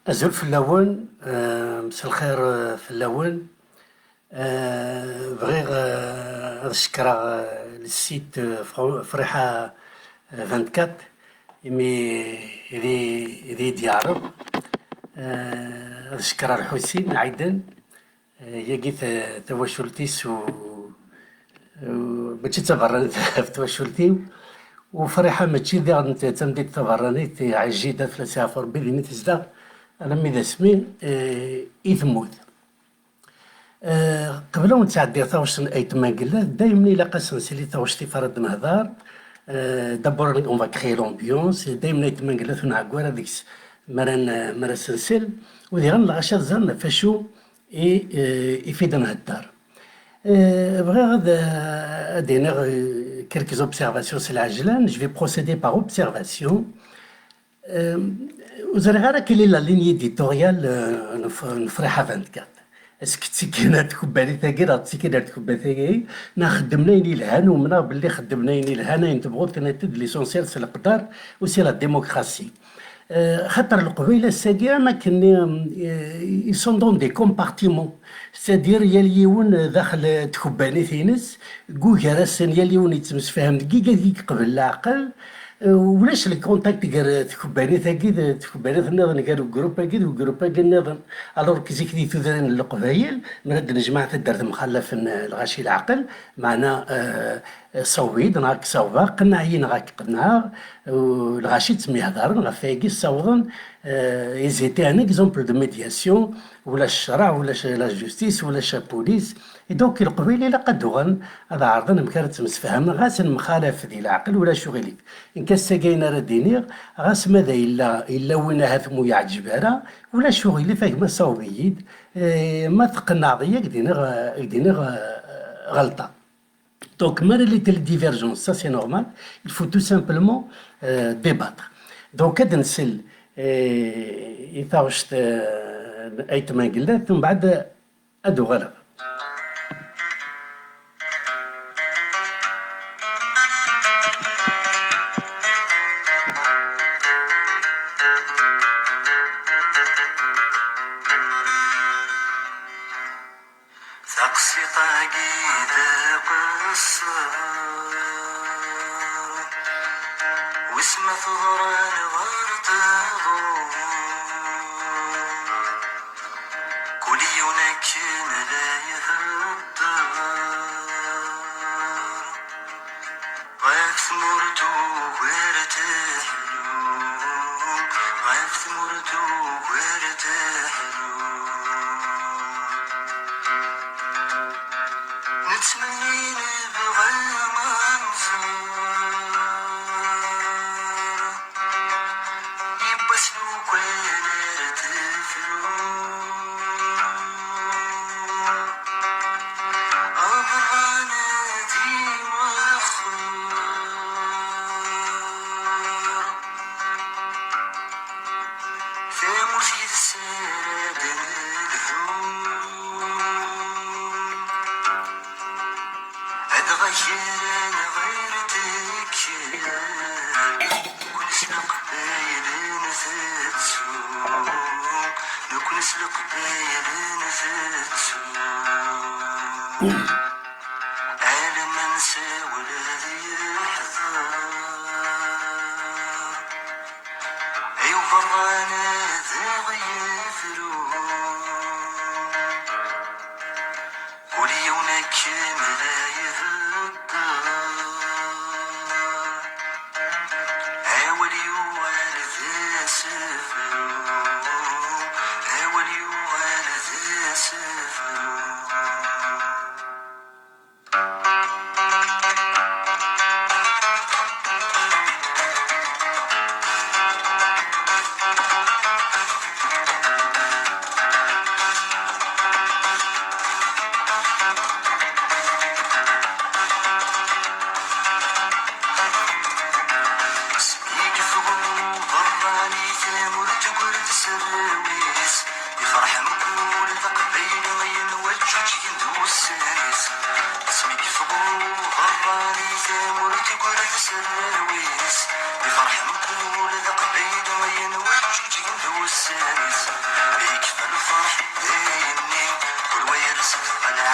أزول في اللون مساء الخير في اللون. بغيغ هاد الشكرا للسيت فريحة 24 يمي إذي ديالو. هاد الشكرا الحسين عيدن ياقي تواشلتيس ماشي تبرنت في تواشلتي وفرحة ماشي ديال تمديد تبرنيت عجيدة ثلاثة في ربي ذي تزدا أنا ميدا سمين إثموت. قبل ما نتعدي تاوش ايتما قلة دايما إلا قاسن سيلي تاوش تفرد نهضر. دابور اون فا كري لومبيونس دايما ايتما قلة نعقور هذيك مران سنسل ودي غنلغاشا زرنا فاشو يفيد نهدر. بغي غادا دينا quelques observations sur العجلان. Je vais procéder par observation. وزري غير كاين لا ليني ديتوريال نفرحها 24. اسك تسكينا تكبالي ثاقي راه تسكينا تكبالي ثاقي نخدمنا يني الهان ومنا باللي خدمنا يني الهان ينتبغو تنتد ليسونسيال سي القدر وسي لا ديموكراسي. خاطر القبيله الساقيه ما كان يسون دون دي كومبارتيمون سادير ياليون داخل تكباني ثينس كوكراسن ياليون يتمسفهم دقيقه قبل العقل ولاش الكونتاكت كار تكباني ثاقي تكباني النظام كانوا جروب كيد وجروب كيد النظام الوغ كي زيك تودرين القبايل من جماعه الدرد مخلف الغاشي العقل معنا صويد ناك صوبا قلنا عين غاك قلنا الغاشي تسمي هضر غفاكي صوضن ايزيتي ان اكزومبل دو ميدياسيون ولا الشرع ولا لا جوستيس ولا بوليس. دونك القبيله الا قدوغن هذا عرضنا مكانت مسفهم غاسن مخالف ديال العقل ولا شغلي ان كاسا كاينه راه دينيغ غاس ماذا الا وين هاثمو يعجبها ولا شغلي فاهم صوبيد ما تقنع ضيق دينيغ غلطه. Donc, malgré les divergences, ça c'est normal, il faut tout simplement débattre. Donc, هذا نسل يثاوشت أيت ما قلت ثم بعد أدو غلب. ثقسي طاقي ذاق الصار واسمه ثغران غرت ظهور كل يونك لا يهدر غاف ثمرتو وارتاحلو غاف ثمرتو وارتاحلو نتمني نبغى المنظر يبقى سلوك وانا ارتفلو أبرانا ديما خير ثاموس يتسارد الهون أتغير غير تكيان كل سلق باين نفتسو نكون سلق باين نفتسو عالم نسى ولا ذي يحضر أيو فرانا ذا غيفلو كل يونك ملا يهدر أول يوال ذا سفر أول يوال ذا سفر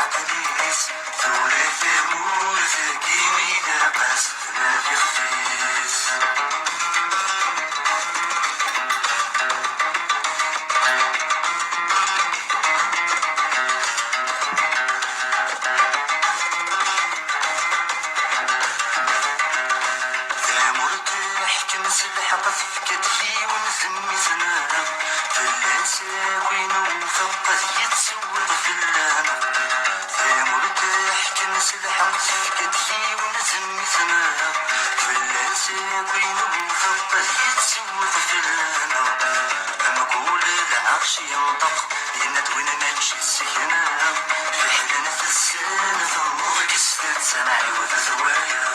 عقليس ثورة ثمور ثقيمي لاباس ما في خفيس حطت في كتفي ونسمي سنانا فلانسا وين وفقد يتسود في اللانا مرتاح كنسلحق في كتفي ونسمي سنانا فلانسا وين وفقد يتسود في اللانا لما كل العرش ينطق يندوين نمشي السكنة في حلنا في السنة ثم كستت سمعي وتزوايا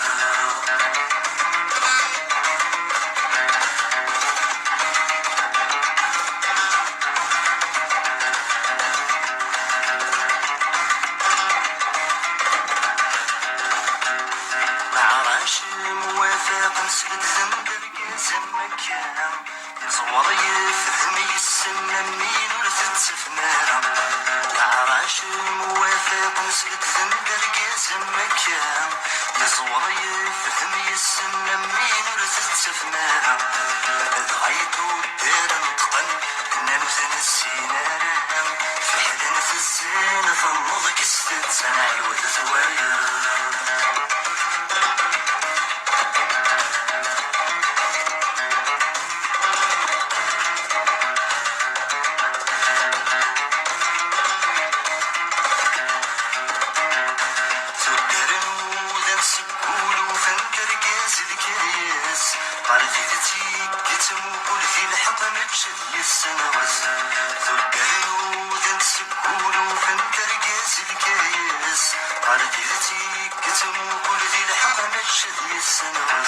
نسبة زنبر زمكان يزور يفهم يسمى مين ورثت سفنارة العراش موافق نسبة زنبر زمكان يزور يفهم يسمى مين ورثت سفنارة ضغيتو دار نطقن كنا نوزن السينارة في حلنا في الزينة فنض كستت سنعي وتزوايا السنوات ذكروا ذن سكولوا فنكر قاس الكايس قرديتي كتموا كل ذي الحق مجد السنوات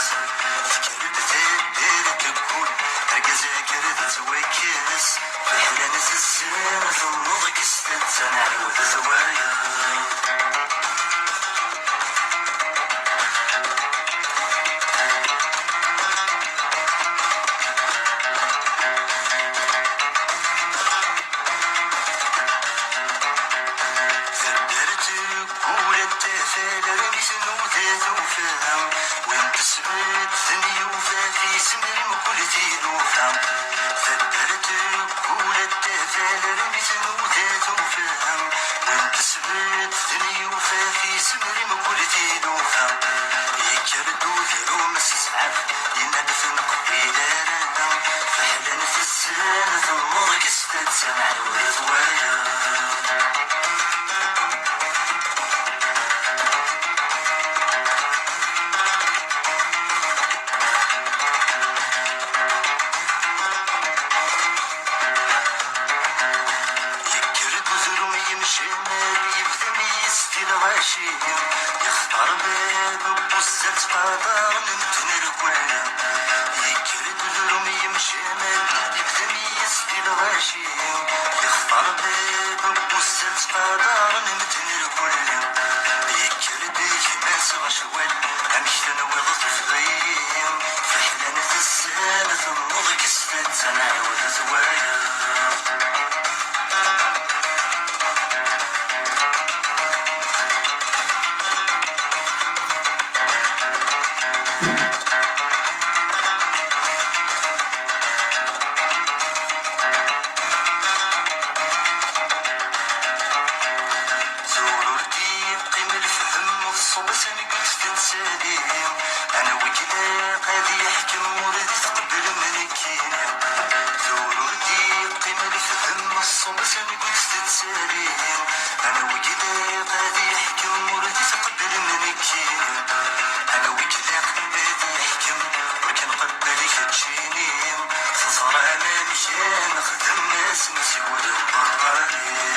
فكر بثدير تقول رقز كرد زواكيس في حلان الزين ثم ضقست سنعي وتزوايا يختار باب بوزة قدر نمتن الكوان يكرد ذرم يمشي مال يبدا ميس في الغاشي يختار باب بوزة قدر نمتن الكوان يكرد يماس غشوال أمشتن وضط في غيم في حلانة السنة ثم ضكستن سنة وتزوايا أنا وكذا قاعد يحكم ورد تقبل ملكين زورو ردي قيمة الفهم الصبس أنا قلت تتسالين أنا وكذا قاعد يحكم ورد تقبل ملكين أنا وكذا قاعد يحكم ولكن قبل يخدشيني خسر أنا مشان نخدم ناس نسيب ولا البراني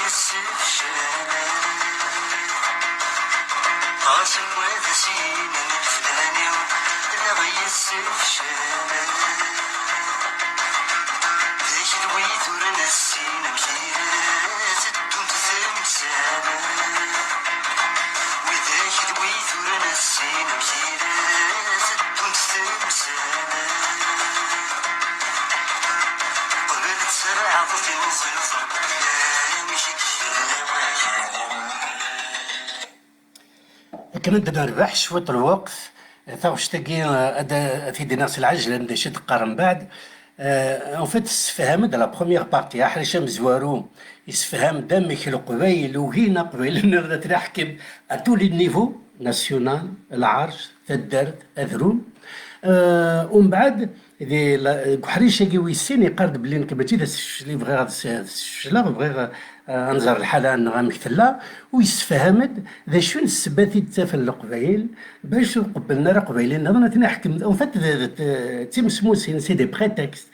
يسفشانا قاسم وذسين الفلاني لا يسفشانا ذيك الويت ورنا السين مكيرات الدنت ثمسانا وذاك الويت ورنا السين مكيرات الدنت ثمسانا قبلت سرعة ضفي وصلصة يا مشي كان عندنا ربح شوية الوقت ثاوش تاقي هذا في ديناس العجلة عندي شي تقارن بعد اون فيت السفهام دا لا بروميير بارتي حريشة مزوارو يسفهام دامي كيلو قبيل وهينا قبيل نرد تحكم اتو لي نيفو ناسيونال العرش الدرد اذرون ومن بعد ذي حريشة كي ويسين يقارد بلي نكبتي دا اللي بغي غاد الشلا بغي انظر الحالة غامكتلا ويسفهمد ذا شون السباتي تافل القبايل باش قبلنا راه قبايلين نظن تنحكم اون فات تيمسموسين سي دي بريتكست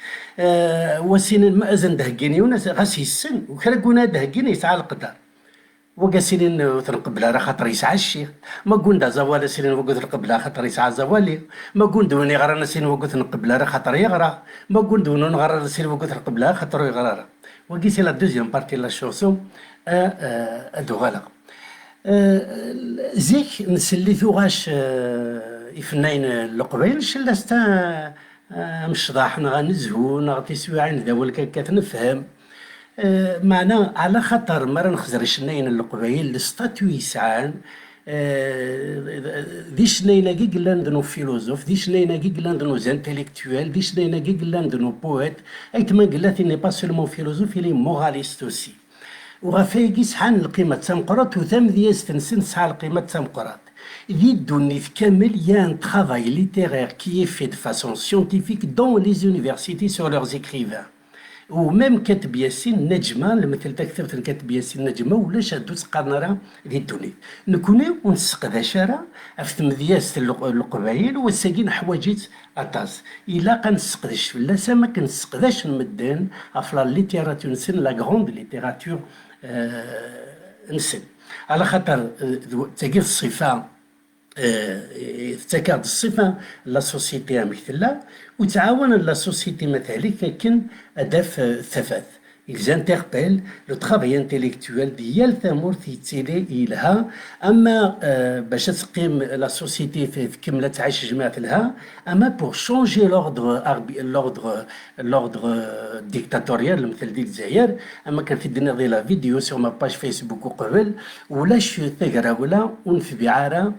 وسين مازن دهكيني وناس غاس يسن وكراكونا دهكيني يسعى القدر وقاسين تنقبلها راه خاطر يسعى الشيخ ما قلنا زوال سيرين وقلت نقبلها خاطر يسعى زوالي ما قلنا دوني غرانا سيرين وقلت نقبلها راه خاطر يغرى ما قلنا دوني غرانا سيرين وقلت نقبلها خاطر يغرى وكي سي لا دوزيام بارتي لا شونسون ادوغالا زيك نسليتو غاش يفناين القبيل شلاستا مش ضاحنا غنزهو نغطي سواعين ذا كانت نفهم معنا على خطر مرة نخزر شنين القبيل الستاتيو يسعان دي شنينا جيجلاند نو فيلوزوف دي شنينا جيجلاند نو زانتيليكتوال دي شنينا جيجلاند نو بويت ايت ما قلت اني با سولمون فيلوزوف الي موراليست اوسي وغافيكي سحان القيمة تمقرات وثام دياز تنسن سحان القيمة تمقرات ذي الدونيث كامل يان ترافاي ليتيرير كي في دو فاسون سيونتيفيك دون لي زونيفرسيتي سور لورز اكريفان وميم كاتب ياسين نجمه مثل كتبت كاتب ياسين نجمه ولا شادو تقارنا راه دي الدنيا نكوني ونسقداش راه في مدياس القبايل وساكين حوايجيت اطاس الا كنسقداش فلاسه ما كنسقداش المدان افلا ليتيراتور نسن لا غروند ليتيراتور نسن على خاطر تاكي الصفه تكاد الصفة لا سوسيتي مثلا وتعاون لا سوسيتي مثلا كن أداف الثفاث ils interpellent le travail intellectuel ديال ثمورث يتسيلي إلها أما باش تقيم لا سوسيتي في كملة تعيش جماعة لها أما pour changer l'ordre dictatorial مثل ديك الجزائر أما كان في الدنيا ديال لا فيديو سور ما باج فيسبوك وقبل ولاش ثقرا ولا ونفي بعارة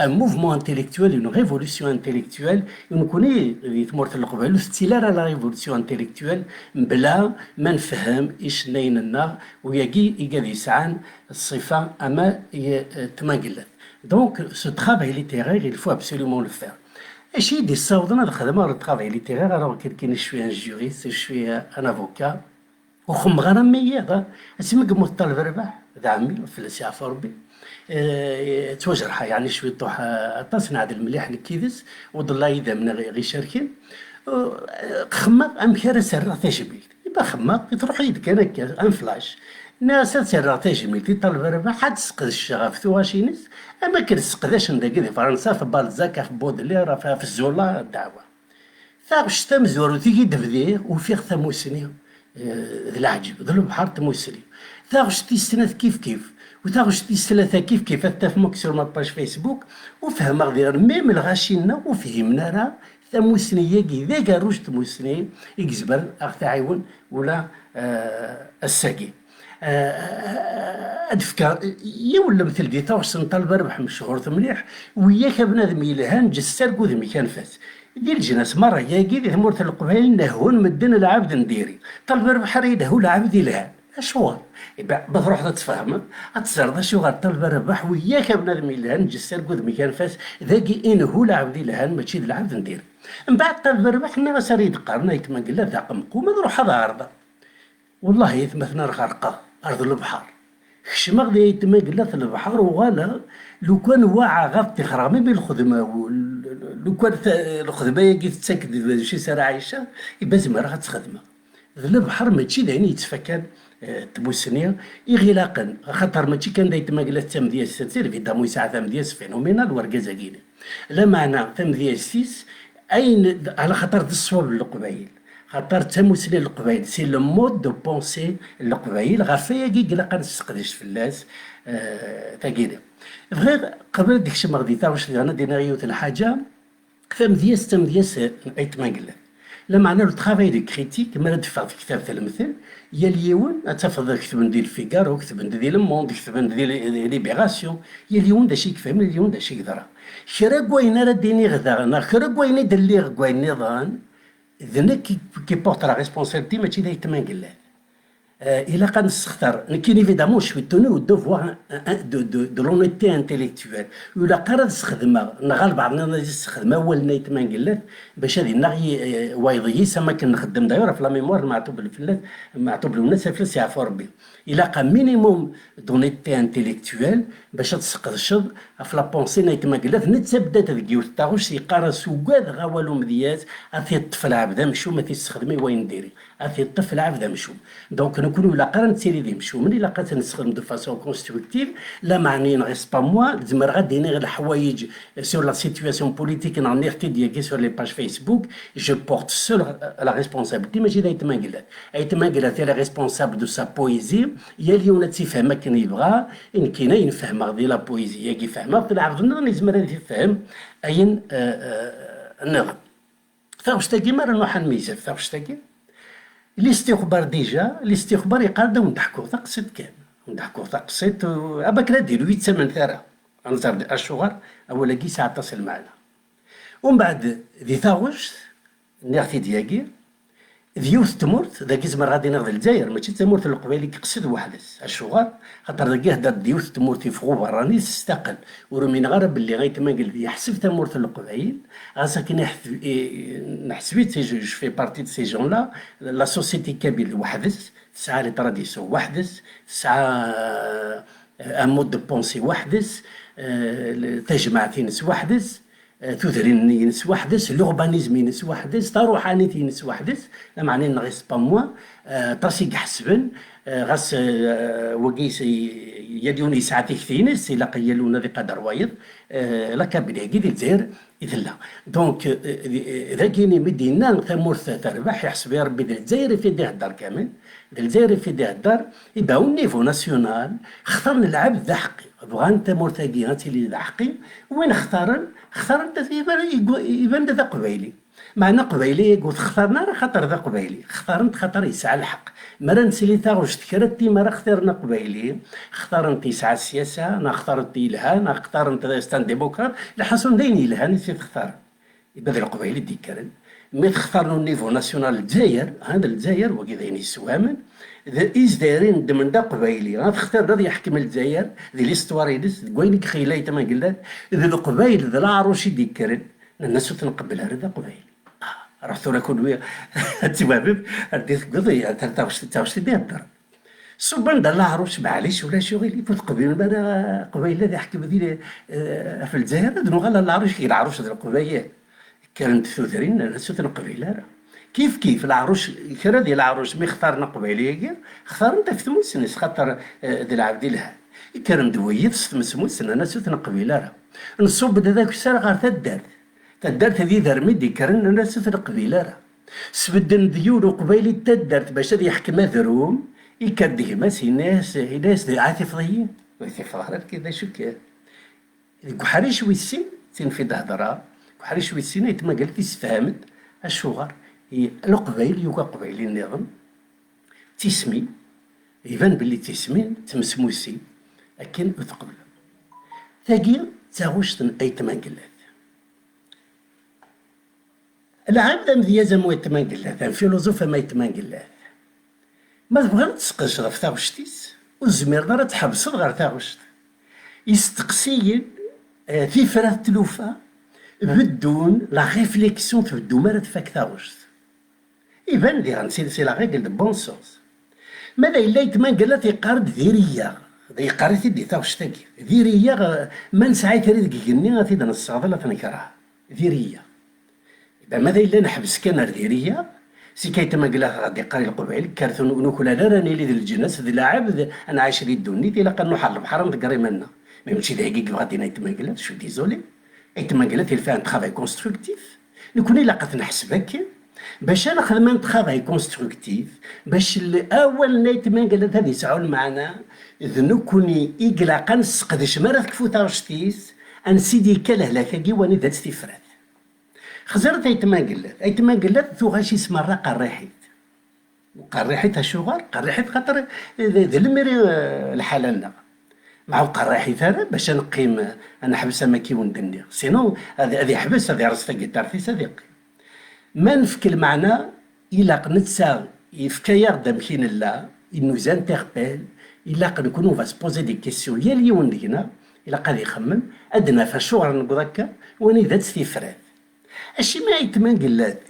un mouvement intellectuel, une révolution intellectuelle. On connaît le style à la révolution intellectuelle, بلا ما نفهم ايش نينا ويجي يسعان الصفة أما تماقلت. Donc ce travail littéraire, il faut absolument le faire. ايش يدي الصوضنا الخدمة الترافاي littéraire alors كي شوي un juriste, شوي un avocat وخم غانا مية اسمك مطلب ربح ذا عمي فلسي عفو ربي توجرحها يعني شوي طوح تصنع هذا المليح نكيدس وضلا إذا من غير شاركين خماق أم كارا سرع تجميل يبقى خماق تروح يدك أنا أنفلاش ناس سرع تجميل تطلب ربح حد سقد الشغف ثواشينس أما كان سقداش نداك في فرنسا في بالزاك في بودلير في الزولا الدعوة ثابش تمزور وتيجي دفديه وفي ثموسني العجب ذو البحر تموسني ثاغش تيستنات كيف وتاغش تيستلاتها كيف تفهمك سور ما باج فيسبوك وفهم غير ميم الغاشينا وفهمنا راه ثموسنية كي ذاك روج تموسني يكزبر اخ تعاون ولا الساقي ادفكار يولى مثل دي تاغش سنطلب ربح مشهور مليح وياك بنادم يلهان جسر قدمي كان فاس ديال الجناس مرة ياكي ذي ثمورة القبائل نهون مدن العبد نديري طلب ربح ريده هو العبد يلهان اشوار بتروح تتفهم تصير شو غطلب ربح وياك بنادم يلهان جسر قدمي كان فاس ذاكي انه العبد يلهان ماشي العبد ندير من بعد طلب ربح حنا غا يد قرنا يتمنقل لا ذاق مقوم نروح هذا عرضه والله يثمثنا الغرقه ارض البحر خشمه غادي يتمنقل لا البحر وغالا لو كان واعى غطي خرامي بالخدمه لو كان الخدمه يجي تسكد شي ساعه عايشه يبقى زعما راه تخدمه ذا البحر ماشي داين يتفكر تبوسنيا إغلاقا خاطر ماشي كان دا يتماقلات تام ديال السنسير في دامو يسعى تام ديال فينومينال ورقازا كينا لا معنى تام ديال السيس أين على خاطر الصواب القبايل خاطر تموسني القبايل سي لو مود دو بونسي القبايل غافيا كي قلقا نسقدش في الناس تاكينا غير قبل ديكشي ما غادي واش انا دينا غيوت الحاجه تم دياس ايتماقلات لا معنى لو ترافاي دو كريتيك ما ندفع في كتاب المثل يا اليوم اتفضل كتب ديال فيغارو كتب ديال الموند كتب ديال ليبيراسيون يا اليوم داشي كفهم اليوم داشي كذرا شرا كوينا راه ديني غدا انا خرا كوينا دلي كوين نظام ذنك كي بورت لا ريسبونسابيلتي ماشي دا يتماقلات إلا كان نستختار كاين ايفيدامون شوي توني و دوفوار دو لونيتي انتيليكتوال ولا قرا نستخدمها نغال بعضنا نستخدمها ولنا يتماقلات باش هذه نغي وايضي سما كنخدم دايره في لا ميموار معطوب الفلات معطوب الناس فلس يعفو ربي إلا كان مينيموم دونيتي انتيليكتوال باش تسقشض في لا بونسي نيتماقلات نتبدا تذكيو تاغوش يقرا سوكاد غا والو مديات اثي الطفل عبدا مشو ما تيستخدمي وين ديري اثي الطفل عبدا مشو دونك نكونوا لا قرا نتيري دي مشو من الا قات نستخدم دو فاسون كونستركتيف لا معني نغيس با موا زمر غادي غير الحوايج سور لا سيتوياسيون بوليتيك نانيرتي ديالي سور لي باج فيسبوك جو بورت سول لا ريسبونسابيلتي ماشي دا يتماقلات يتماقلات لا ريسبونسابل دو سا بويزي يا اليوم تيفهم كان يبغى ان كاين ينفهم غادي لا بويزي كي فهمها طلع النظام يزمر يفهم اين النظام فاش تاكي ما راه نوح الميزان فاش تاكي الاستخبار ديجا الاستخبار يقعد ونضحكوا تقصد كان ونضحكوا تقصد اباك لا ديرو يتسمن ثرى انصار الشغل اولا كي ساعه تصل معنا ومن بعد ذي ثاوش نيرتي دياكي ذيوث تمورت ذاك زمر غادي ناخذ الجزائر ماشي تمورت القبيلي كيقصد وحدس الشغل خاطر ذاك هدا ديوث تمورت يفغو براني تستقل ورمينا غير باللي غيتماقل يحسب تمورت القبيل غاساكي نحسبيت جو في بارتي دو سي جون لا لا سوسيتي كابيل وحدس تسعى لي تراديسيون وحدس تسعى ان مود دو بونسي وحدس تجمع ناس وحدس تودرين ينس وحدس لوربانيزم ينس وحدس تروحانيت ينس وحدس لا معني نغيس با موا ترسي حسبن غاس وقيس يديوني ساعتي كثينس الا قيلونا ذي قدر وايض لا كابيلي كي الجزائر إذا دونك ذاكيني مدينة ثمورث تربح يحسب يا ربي الجزائر في ديه الدار كامل الجزائر في ديه الدار يبقى النيفو ناسيونال اختار نلعب ذا حقي بغا انت مرتقي هاتي لي ذا حقي وين اختار انت يبان ذا قبيلي معنى قبيلي قلت اختارنا راه خاطر ذا قبيلي اختارنت خاطر يسعى الحق مرة نسلي تاغوش تكرتي مرة اختارنا قبيلي اختارنت يسعى السياسة انا اختارنت يلها انا اختارنت ستان ديموكرات لحسن دين يلها نسيت اختار يبقى ذا القبيلي ديكرن مي تختارنو النيفو ناسيونال الجزائر هذا الجزائر وكي داين يسوامن ذا إيز دايرين من دا قبايلي غتختار غادي يحكم الجزائر ذي ليستوار يدس كوينك خيلاي تما قلات ذي القبايل ذا العروشي ديكرن الناس تنقبلها هذا قبايلي رحتو راكون ويا تبابب رديت قضية تاوش ديال الدار سبحان الله العروش معليش ولا شغل يفوت قبيل انا قبيله اللي يحكم ذي في الجزائر دنو غالا العروش كي العروش ذي القبايل كانت ثوثرين الناس تنقبلها كيف العروش كرا ديال العروش مي اختارنا قبيليه اختار انت في تموسنس خاطر ديال العبد لها كان دويت تمسموسن الناس تنقبلها نصوب هذاك السنه غير تدارت هذه ذرمدي كرن الناس تنقبلها سبدن ديول قبيلي تدارت باش هذا يحكم ذروم يكده ماس ناس عاطفيين ويتفرج كذا شو كان كحريش ويسين تنفيد هضره كحريش ويسين يتما قالت يستفهمت الشغر القبيل يوقع قبيلي النظام تسمي يبان باللي تسمين تمسموسي لكن تقبل ثقيل تاغوشتن اي تمانقلات العبد مذيازة مو يتمانقلات فيلوزوفا ما يتمانقلات ما تبغى تسقش غير تاغوشتيس والزمير دار تحبس غير تاغوشت يستقسيين في فرات تلوفا بدون لا ريفليكسيون تبدو ما تفاك تاغوشت يبان لي غنسير سي لا ريغل دو بون سونس ماذا الا يتمانقلات يقارد ذيريا يقارد تدي تاغوشتاكي ذيريا ما نسعي تريد كيكني غاتي نصاض لا تنكرها ذيريا ماذا الا نحبس كان ذيريا سي كيتما قلا غادي قاري القبائل كارثون نوكل انا راني لي الجناس ذي لاعب انا عايش لي الدوني الا كان نحل البحر نتقري منا مي ماشي دقيق غادي نايتما قلا شو ديزولي ايتما قلا تي فان ترافاي كونستركتيف نكون الا قد نحسب هكا باش انا خدمه ترافاي كونستركتيف باش اول نايتما قلا هذه يسعوا معنا ذنو كوني اقلا قنسقدش مرة كفوتا رشتيس ان سيدي كاله لكاكي واني ذات استفراد خزرت ايتما قلت ثو غاشي اسمها الرا قريحيت وقريحيت هالشغل قريحيت خاطر ذا المري الحلالنا مع قريحيت هذا باش نقيم انا حبس ما كي وندني سينو هذه حبس هذه راسها قدار في صديق ما نفك المعنى الى قنتسا يفكير دمكين الله انو زانتربيل الى قنكونو فاس بوزي دي كيسيون يا اليوم دينا الى قاد يخمم ادنى فالشغل نقول هكا واني ذات استفراد اشي ما يتمان قلات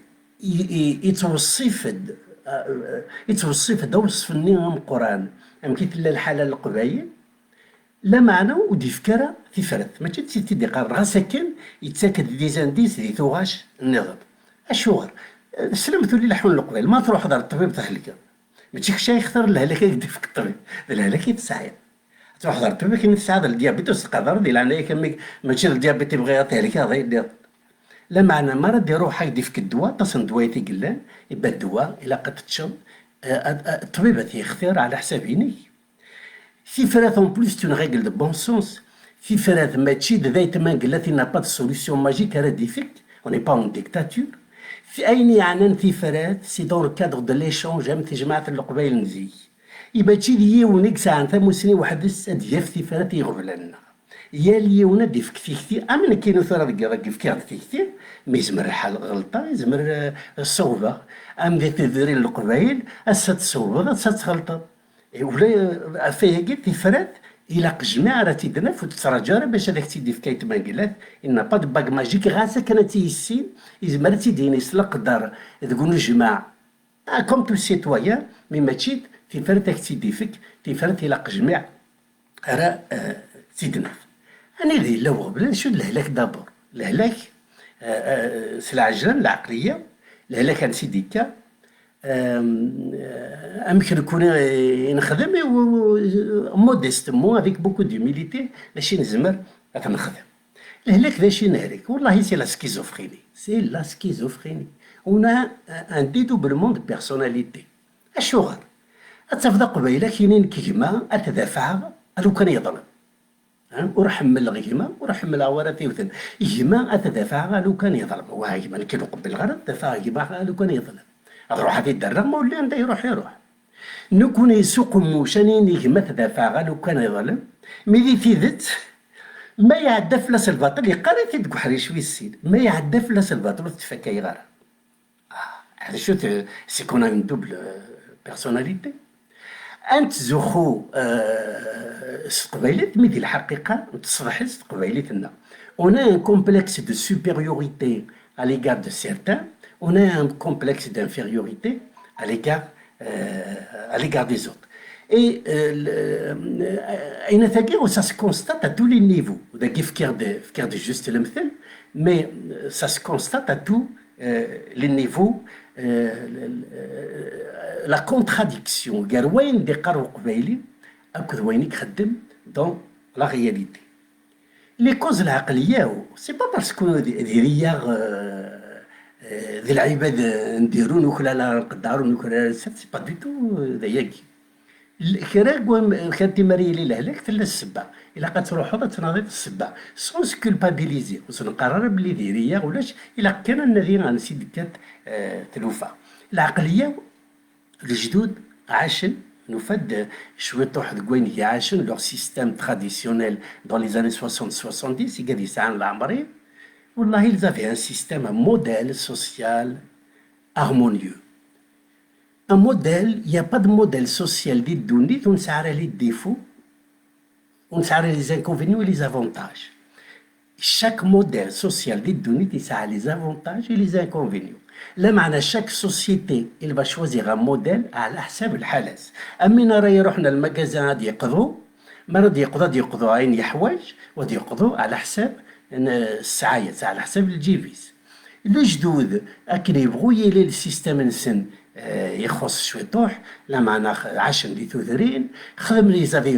يتوصف دوصف النظام القرآن ام كي تلا الحالة القبايل لا معنى ودي فكرة في فرد ما تشتي دي قرر غاسكن يتساكد ديزانديس دي ثوغاش النظام الشغل سلمتو لي لحون القبايل ما تروح دار الطبيب تخليك ما تشيخ يختار الهلاك يدي فيك الطبيب الهلاك يتساعد تروح دار الطبيب كاين يتساعد الديابيتوس القدر ديال انا كان ماشي الديابيت يبغي يعطيه لك هذا لا معنى ما رد يروح هكذا فيك الدواء تصن دوايتي قلان يبقى الدواء الى قد تشم الطبيب يختار على حساب عينيه في فرات اون بليس تون ريغل دو بون سونس في فرات ماشي ذات ما قلت n'a pas de solution magique à ديفيكت on n'est pas en dictature في اين يعني في فرات سي دون الكادر دو ليشونج ام في جماعه القبائل نزي يبقى تشي لي ونيك ساعه ثموسني واحد ديال في فرات يغرب لنا يا ليونا دي فكتيكتي امن كاينو ثرا ديك فكتيكتي ما يزمر الحال غلطه يزمر الصوبه ام دي تدري القبايل اسات صوبه اسات غلطه ولا فيها قلت فرات الى جماعه راه تيدنا وتتراجع باش هذاك تيدي في كايت مانقلات ان با دو باغ ماجيك غاسا كانت تيسين يزمر تيديني يسلق الدار تقول جماعه كوم تو سيتويان مي ماشي في فرات تيدي فيك في فرات الى جماعه راه تيدنا أنا ذي لو بلا نشد الهلاك دابور الهلاك سلعجلان العقلية الهلاك عن سيديكا أمكن نكون نخدم موديستمون افيك بوكو ديميليتي ماشي نزمر نخدم الهلاك ذا شي نهلك والله سي لا سكيزوفريني سي لا سكيزوفريني هنا ان ديدوبلمون دو بيرسوناليتي الشغل أتفضل قبيلة كاينين كيما أتدافع لو كان يظلم ورحمل غيما ورحمل عوارتي وثن يما أتدافع لو كان يظلم وهاي ما كي نقبل الغرض دفع يما لو كان يظلم أروح هذه الدرة ولا أنت يروح نكون يسوق موشانين يما تدافع لو كان يظلم ميدي في ذات ما يعدى فلاس الباطل يقاري تدق حريش في السيد ما يعدى فلاس الباطل وتفكى يغار هذا شو سي كون اون دوبل بيرسوناليتي أنت زخو قبيلة ميدي الحقيقة تصرح قبيلتنا on a un complexe de supériorité à l'égard de certains on a un complexe d'infériorité à l'égard des autres et أين تلقى ça se constate à tous les niveaux وده كيف كير juste المثل mais ça se constate à tous les niveaux la contradiction قال وين دي قرو قبايلي اكد وين يخدم دون لا رياليتي لي كوز العقليه سي با باسكو ديريا ذي العباد نديرون وكلا لا نقدرون وكلا سي با دي تو ذاياكي الكراك كانت مريلي لهلاك تلا السبع الا قد تروحوا تناضي في السبع سونس كولبابيليزي وسنقرر بلي ديريا ولاش الا كان الذين غنسي ديكات تلوفا العقليه الجدود عاشن نفد شويه واحد كوين عاشن لور سيستيم تراديسيونيل دون لي زاني 60 70 يقعد يسعى العمري والله ils avaient un système un modèle social harmonieux un modèle il n'y a pas de modèle social dit donné on s'arrête les défauts on s'arrête les inconvénients et les avantages chaque modèle social dit donné il s'arrête les avantages et les inconvénients لا معنى شاك سوسيتي اللي باش شوازيغ موديل على حساب الحالات امينا راه يروحنا المكازان غادي يقضوا ما غادي يقضوا عين حوايج وغادي يقضوا على حساب السعايات على حساب الجيفيس الجدود اكن يبغوا يلي السيستم نسن يخص شوي طوح لا معنا عاشن دي ثوثرين خدم لي زافي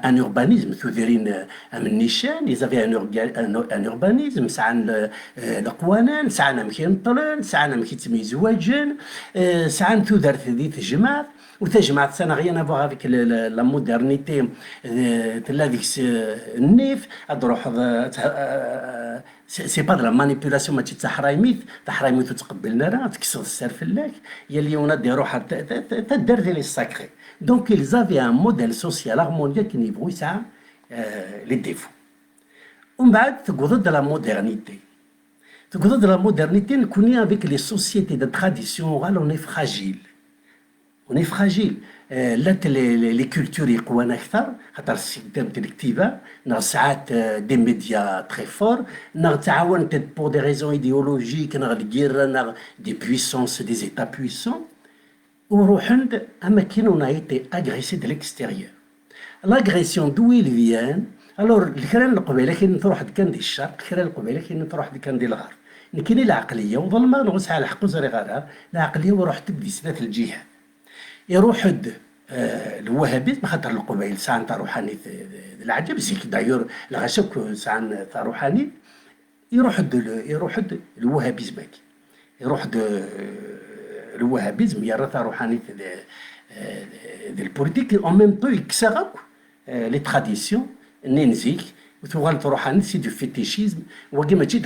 ان اوربانيزم ثوثرين من نيشان لي زافي ان اوربانيزم سعان القوانان سعان مكي نطلن سعان مكي تميزواجن سعان ثوثرت ذي تجمع وتجمع سنة غير نافوغ افيك لا مودرنيتي تلا ديك النيف تروح سي با دو لا مانيبيولاسيون ماشي تاع حرايميت تقبلنا راه تكسر السر فلاك هي اللي ونادي روحها تدار لي ساكري دونك ils avaient un modèle social harmonieux qui يبغوا يسعى لي ديفو ومن بعد تقعد لا مودرنيتي تقعد لا مودرنيتي نكوني افيك لي سوسيتي دو تراديسيون اورال اون فراجيل on est fragile. Là, les cultures يقوانا أكثر خاطر السيستم تاع الكتيبة ساعات دي ميديا تري فور نتعاون pour des raisons idéologiques الجير دي puissances des états puissants وروح عند أماكن on a été agressé de l'extérieur. L'agression d'où il vient alors الكران القبيلة كاين تروح كان دي الشرق الكران القبيلة كاين تروح كان دي الغرب كاين العقلية وظلمة نغوص على حقوز غيرها العقلية وروح تبدي سنات الجهاد يروح الوهابيزم خاطر القبائل ساعة تاع روحاني العجب زيك دايور الغشك ساعة تاع روحاني يروح الوهابيزم يروح الوهابيزم يرى تاع روحاني البوليتيك اون ميم طو يكسرك لي تراديسيون نينزيك وتوغال روحاني سي دو فيتيشيزم وكيما تجد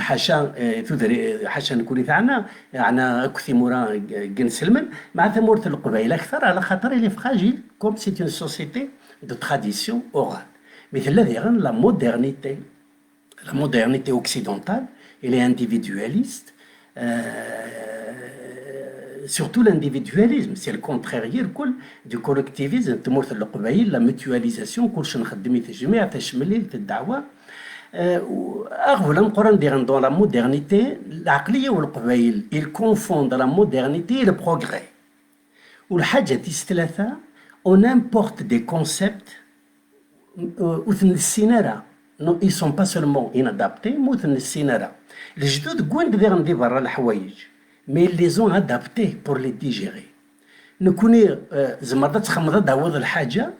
حاشا نكوني تاعنا عنا كثيمورا كن سلمن مع ثمورة القبائل اكثر على خاطر لي فراجيل كوم سي اون سوسيتي دو تراديسيون اورال مثل الذي غن لا مودرنيتي اوكسيدونتال الي انديفيدواليست surtout l'individualisme c'est le contraire الكل du collectivisme تمورث القبائل la mutualisation كلش نخدمي في الجميع تشملي في الدعوة أغلى نقرن ديرن dans la modernité العقلية والقبائل ils confondent la modernité et le progrès والحاجة تستلثة on importe des concepts وثن السينارة ils sont pas seulement inadaptés موثن السينارة الجدود قوين ديرن دي برا الحوايج mais ils les ont adaptés pour les digérer. نكوني زمرات تخمض داوض الحاجة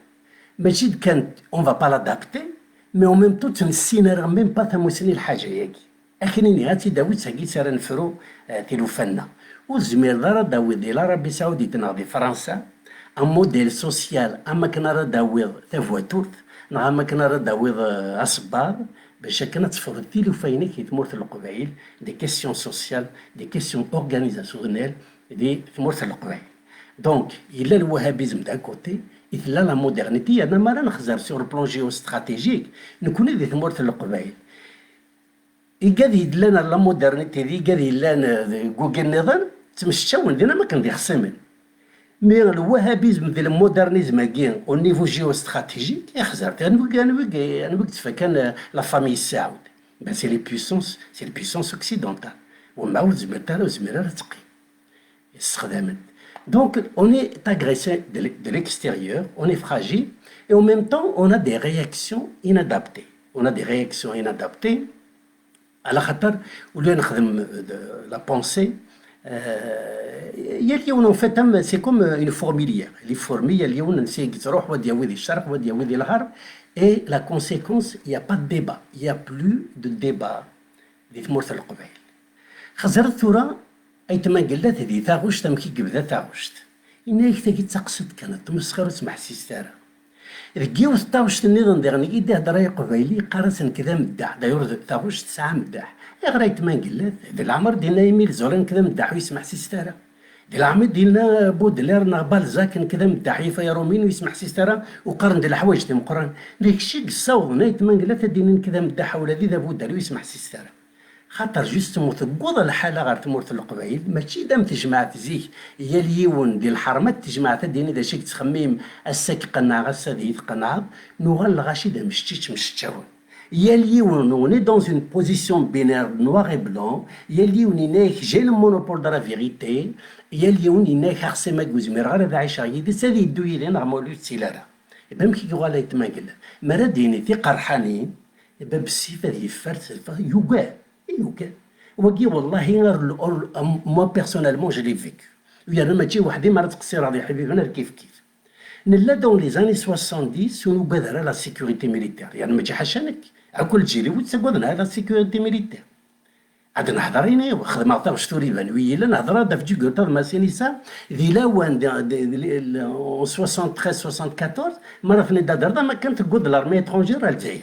ماشي كانت on va pas l'adapter mais en même temps تنسينا ميم با تموسني الحاجة ياكي أخنيني هاتي داويد ساقي سارا نفرو تلوفنا والزمير دارا داويد إلى ربي سعودي تنغضي فرنسا un modèle social أما كنا راه داويض تفواتورت أما كنا راه داويض أصبار باش كانت تفرض تيلوفايني كي تمورث القبائل دي كيسيون سوسيال دي كيسيون اورغانيزاسيونيل دي تمورث القبائل دونك إلا الوهابيزم دان كوتي إلا لا مودرنيتي أنا ما نخزر سور بلون جيو استراتيجيك نكون دي تمورث القبائل إيكادي لنا لا مودرنيتي دي كادي لنا جوجل نظام تمشاون دينا ما كان دي خصمن مي الوهابيزم ديال المودرنيزم كاين او نيفو جيو استراتيجيك يخزرت انا كان لا فامي سعود سي لي بويسونس اوكسيدونتال ومعاود زميرة تقي يستخدمن دونك اون اي agressé de l'extérieur on est fragile et en même temps on a des réactions inadaptées على خاطر ولا نخدم لا بونسي يليون فتم سي كوم اون فورميليير لي فورميه اليوم نسي تروح ودي ودي الشرق ودي ودي الغرب اي لا كونسيكونس يا با ديبا يا بلو دو ديبا دي تمورث القبائل خزرت ثورة اي تما قلت هذه تاغوشت مكي قبذا تاغوشت إنها يكتاكي تقصد كانت تمسخر وتسمح سيستارة رجيو تاغوشت النظام ديغني إيدا هدراي قبايلي قارسن كذا مدح دايور تاغوشت ساعة مدح غراي تما قلت ذي العمر ديالنا يميل زورين كذا مدح ويسمح سيستارة دي العمر ديالنا بودلير نغبال زاكن كذا مدح يفا رومين ويسمح سيستارة وقارن دي الحوايج دي مقران ديك الشيء قصاوض نايت ما قلت دينين كذا مدح ولا ذي ذا بودلير ويسمح سيستارة خاطر جوستمون تقوض الحاله غير تمورث القبائل ماشي دام تجمعت زيك هي اليون ديال الحرمات تجمعت ديني دا شيك تخميم الساك قناع غسادي قناع نوغال غاشي دا مشتيش مشتاون هي اليون اوني دون اون بوزيسيون بينير نوار اي بلون هي اليون يناك جي المونوبول دو لا فيغيتي هي اليون يناك خاصي ما كوزمير غير هذا عايشه يدي سادي يدو يلي نغمولو تسيلاره بام كي يغالا يتماكل مرا ديني تي قرحانين باب السيف هذه فرت يوكا يوكا وكي والله موا بيرسونيلمون جو لي فيك، انا ماشي وحدي ما تقصير راضي حبيبنا كيف كيف. نلا دون لي زاني 70 ونقاد على لا سيكوريتي ميليتير، يعني ماشي حاشانك كل جيلي وتسقودنا على لا سيكوريتي ميليتير. عاد نهضر هنا خدمة طاش توري بانوي لا نهضر هذا في جوجل ما سينيسا ذي لاوان 73 74 مرة في ندادر ما كانت تقود لارمي اترونجير الجزائر.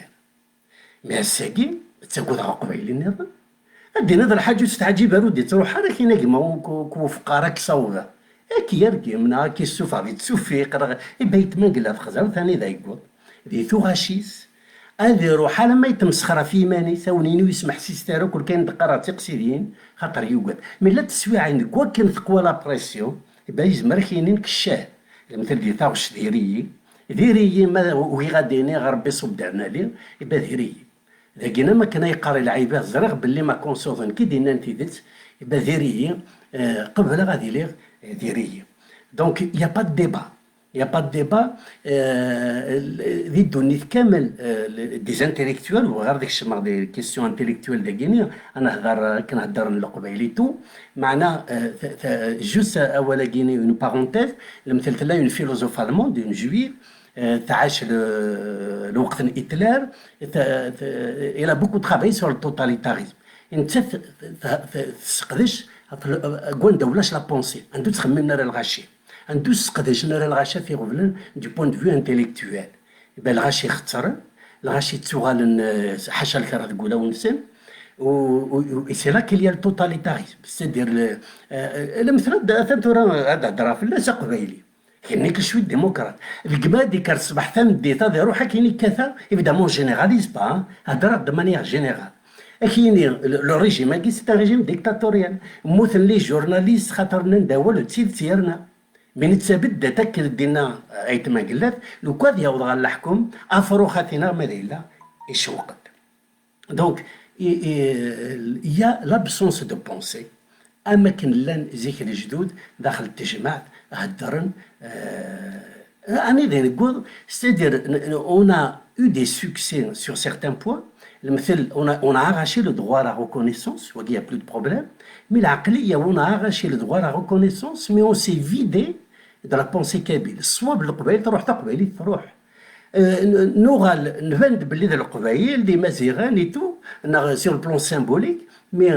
مي الساكي تقود على قبيلي نظام ادي نظر حاجة تستعجب رودي تروح هذاك نجمة وفقارك صوبة اكي يرقي من هاكي السوف غادي تسوفي بيت منقلة في خزر ثاني ذا يقول ذي ثو غاشيس هذي روح على ما يتمسخرة في ماني ثونينو يسمح سيستارو كل كان دقرا تقصيرين خاطر يوقد مي لا تسوي عندك وكان ثقوى لا بريسيون يبقى يزمر كاينين كشاه مثل دي تاوش ذيري ما وهي غاديني غربي صدعنا ليه يبقى ذيري لكن ما كان يقرا العيبه زرق باللي ما كونسوفن كي دينا انت ديت يبقى ذيري قبل غادي ليه ذيري دونك يا با دو ديبا يا با دو ديبا ذي الدنيا كامل دي زانتيليكتوال وغير ديك الشمع دي كيستيون انتيليكتوال داكيني انا كنهضر لقبيليتو معنا جوست اولا كيني اون بارونتيز مثلت لا اون فيلوزوف الموند اون جويف تعاش الوقت هتلر il a beaucoup travaillé sur le totalitarisme انت تسقدش كون دولاش لا بونسي عنده تخمم نرى الغاشي عنده تسقدش نرى الغاشي في غفلن دو بوين دو فيو انتيليكتوال يبقى الغاشي خطر الغاشي تسوغال حاشا الكرا تقولها ونسن سي لا كيليا التوتاليتاريزم سيدير المثل ثانتورا هذا هضره في الناس قبايلي كاين كل شويه ديمقراط الكبادي كان الصباح ثم ديتا ديرو حكيني كذا ايفيدامون جينيراليز با هضره دو مانيير جينيرال كاينين لو ريجيم كي سي ريجيم ديكتاتوريال مثل لي جورناليست خاطرنا نداول تسير تيرنا من تثبت تاكل دينا ايتما قلات لو كاد يوضع الحكم افرو خاتينا ما لا ايش وقت دونك يا لابسونس دو بونسي اماكن لان ذكر جدود داخل التجمع هدرن اني نقول c'est-à-dire on a eu des succès sur certains points المثل on a arraché le droit à la reconnaissance il n'y a plus de problème mais العقلية on a arraché le droit à la reconnaissance mais on s'est vidé de la pensée kabyle الصواب القبائل تروح تقبيلي تروح نوغال نفند باللي ذا القبائل دي مازيغان اي تو sur le plan symbolique مي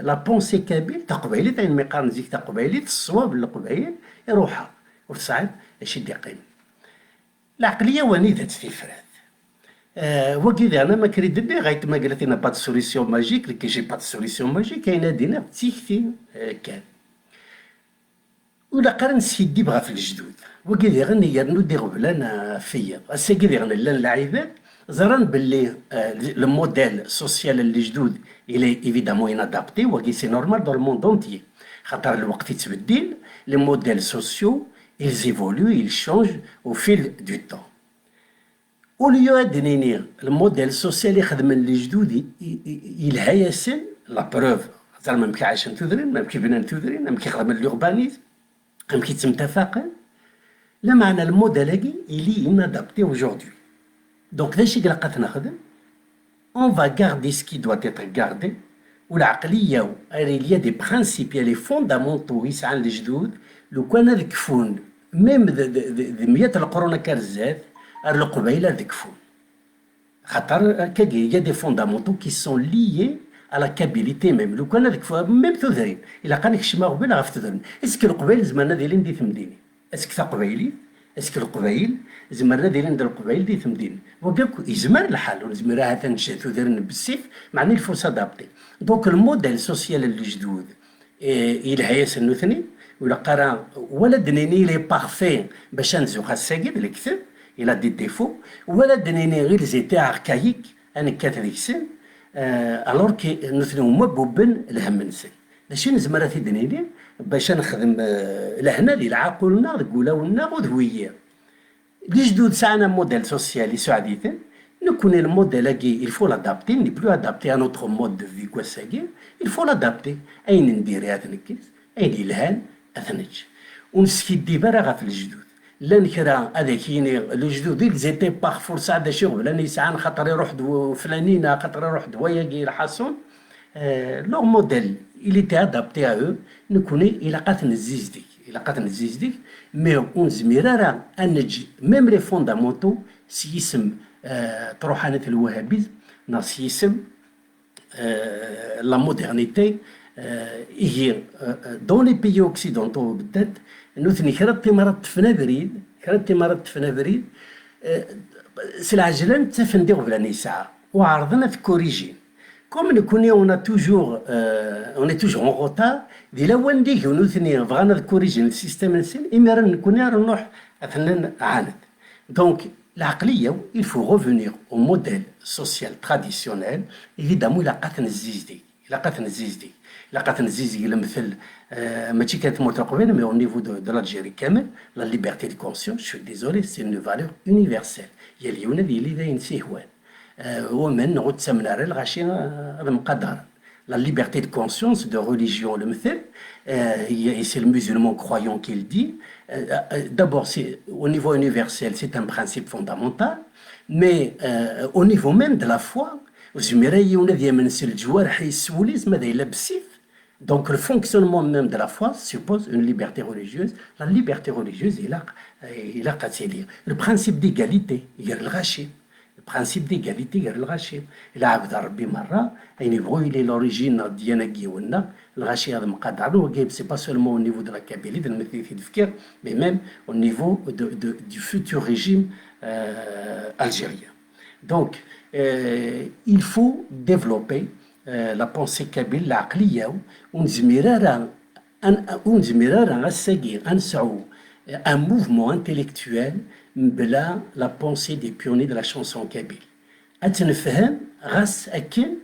لا بونسي كابيل تقبيلي تاين ميقارن زيك تقبيلي الصواب القبائل يروحها وتصعد اش يدي قيم العقليه ونيدت في فراد وكذا انا ما كريد دي غايت ما قالت لنا با دو سوليسيون ماجيك كي جي با دو سوليسيون ماجيك كاينه دينا تيكتي كان ولا قرن سيدي بغا في الجدود وكذا غني يرنو دي غبلان فيا الساكي غني لان العباد زران باللي لو موديل سوسيال اللي جدود الى ايفيدامون انادابتي وكي سي نورمال دو الموند اونتيي خاطر الوقت يتبدل لي موديل سوسيو ils évoluent ils changent au fil du temps وليو ادنيني الموديل سوسيال يخدم اللي جدود يلهيسن لا بروف زعما ما يمكن عايشين تودرين ما يمكن بنان تودرين ما يمكن يخدم اليوربانيزم ما يمكن تمتفاقل لا معنى الموديل هاكي الي انادابتي aujourd'hui دونك داكشي اللي لقات نخدم on va garder ce qui doit être gardé والعقليه il y a des principes les fondamentaux يسعى الجدود لو كان ذكفون ميم مئات القرون كرزات القبائل ذكفون خاطر كاكي يا دي فوندامونتو كي سون ليي على كابيليتي ميم لو كان ذكفون ميم تذرين الا كان كشما قبل غاف تذرين اسكو القبائل زمان ديالين دي ثمديني اسكو قبائلي اسكو القبائل زمرنا دايرين در القبائل دي ثمدين وكاك يزمر الحال ونزمر هذا نشاتو دايرين بالسيف معني الفو سادابتي دونك الموديل سوسيال الجدود يلهياس النثني ولا قرا ولا دنيني لي بارفي باش نزوق الساقد اللي كتب الى دي ديفو ولا دنيني غير زيتي اركايك انا كاتريك سن الور كي نثني هما بوبن الهم نسن ماشي نزمر في دنيني باش نخدم لهنا اللي العقولنا قولاولنا وذويه الجدود ساعنا موديل سوسيال سعديتين نكون الموديل il faut l'adapter n'est plus adapté à notre mode de vie كواساكي il faut l'adapter اين ندير هاتنكيس اين الهان اثنج ونسكي الدبارة في الجدود لان كرا هذاك يني الجدود اللي زيتي بارفور ساعه شغل لان يسعان خاطر يروح فلانين خاطر يروح دواياكي الحصون leur modèle, il était adapté à eux. Nous connaissons, il a qu'à نزيزديك, mais on se mirara, même les fondamentaux, si يسم طروحانة الوهابيزم, si يسم la modernité, dans les pays occidentaux, peut-être, nous كرات تفنا بريد, c'est la gelane تفندق بلا نساء وعرضنا في كوريجين. Comme nous connaissons, on est toujours en retard, dès là où on dit que nous avons corriger le système, donc, il faut revenir au modèle social traditionnel. Évidemment, il a قات نزيزدي المثل ماشي كانت متقبله mais au niveau de l'Algérie كامل, la liberté de conscience, je suis désolé, c'est une valeur universelle. Il y a اللي اللي ينسيه وين ومن نعود سمنار الغاشي مقدر. La liberté de conscience, de religion, le مثل, et c'est le musulman croyant qui le dit. D'abord, au niveau universel, c'est un principe fondamental, mais au niveau même de la foi, donc le fonctionnement même de la foi suppose une liberté religieuse. La liberté religieuse, il a le principe d'égalité, il y a le rachis. Le principe d'égalité, il y a le rachis. Il a Rabbi Marra, il est l'origine de Diana Guiwana. Le rachis, c'est pas seulement au niveau de la Kabylie, de la mais même au niveau du futur régime algérien. Donc, il faut développer la pensée kabyle, l'aqliya, un mouvement intellectuel بلا la pensée des pionniers de la chanson kabyle. أتنفهم غاس أكن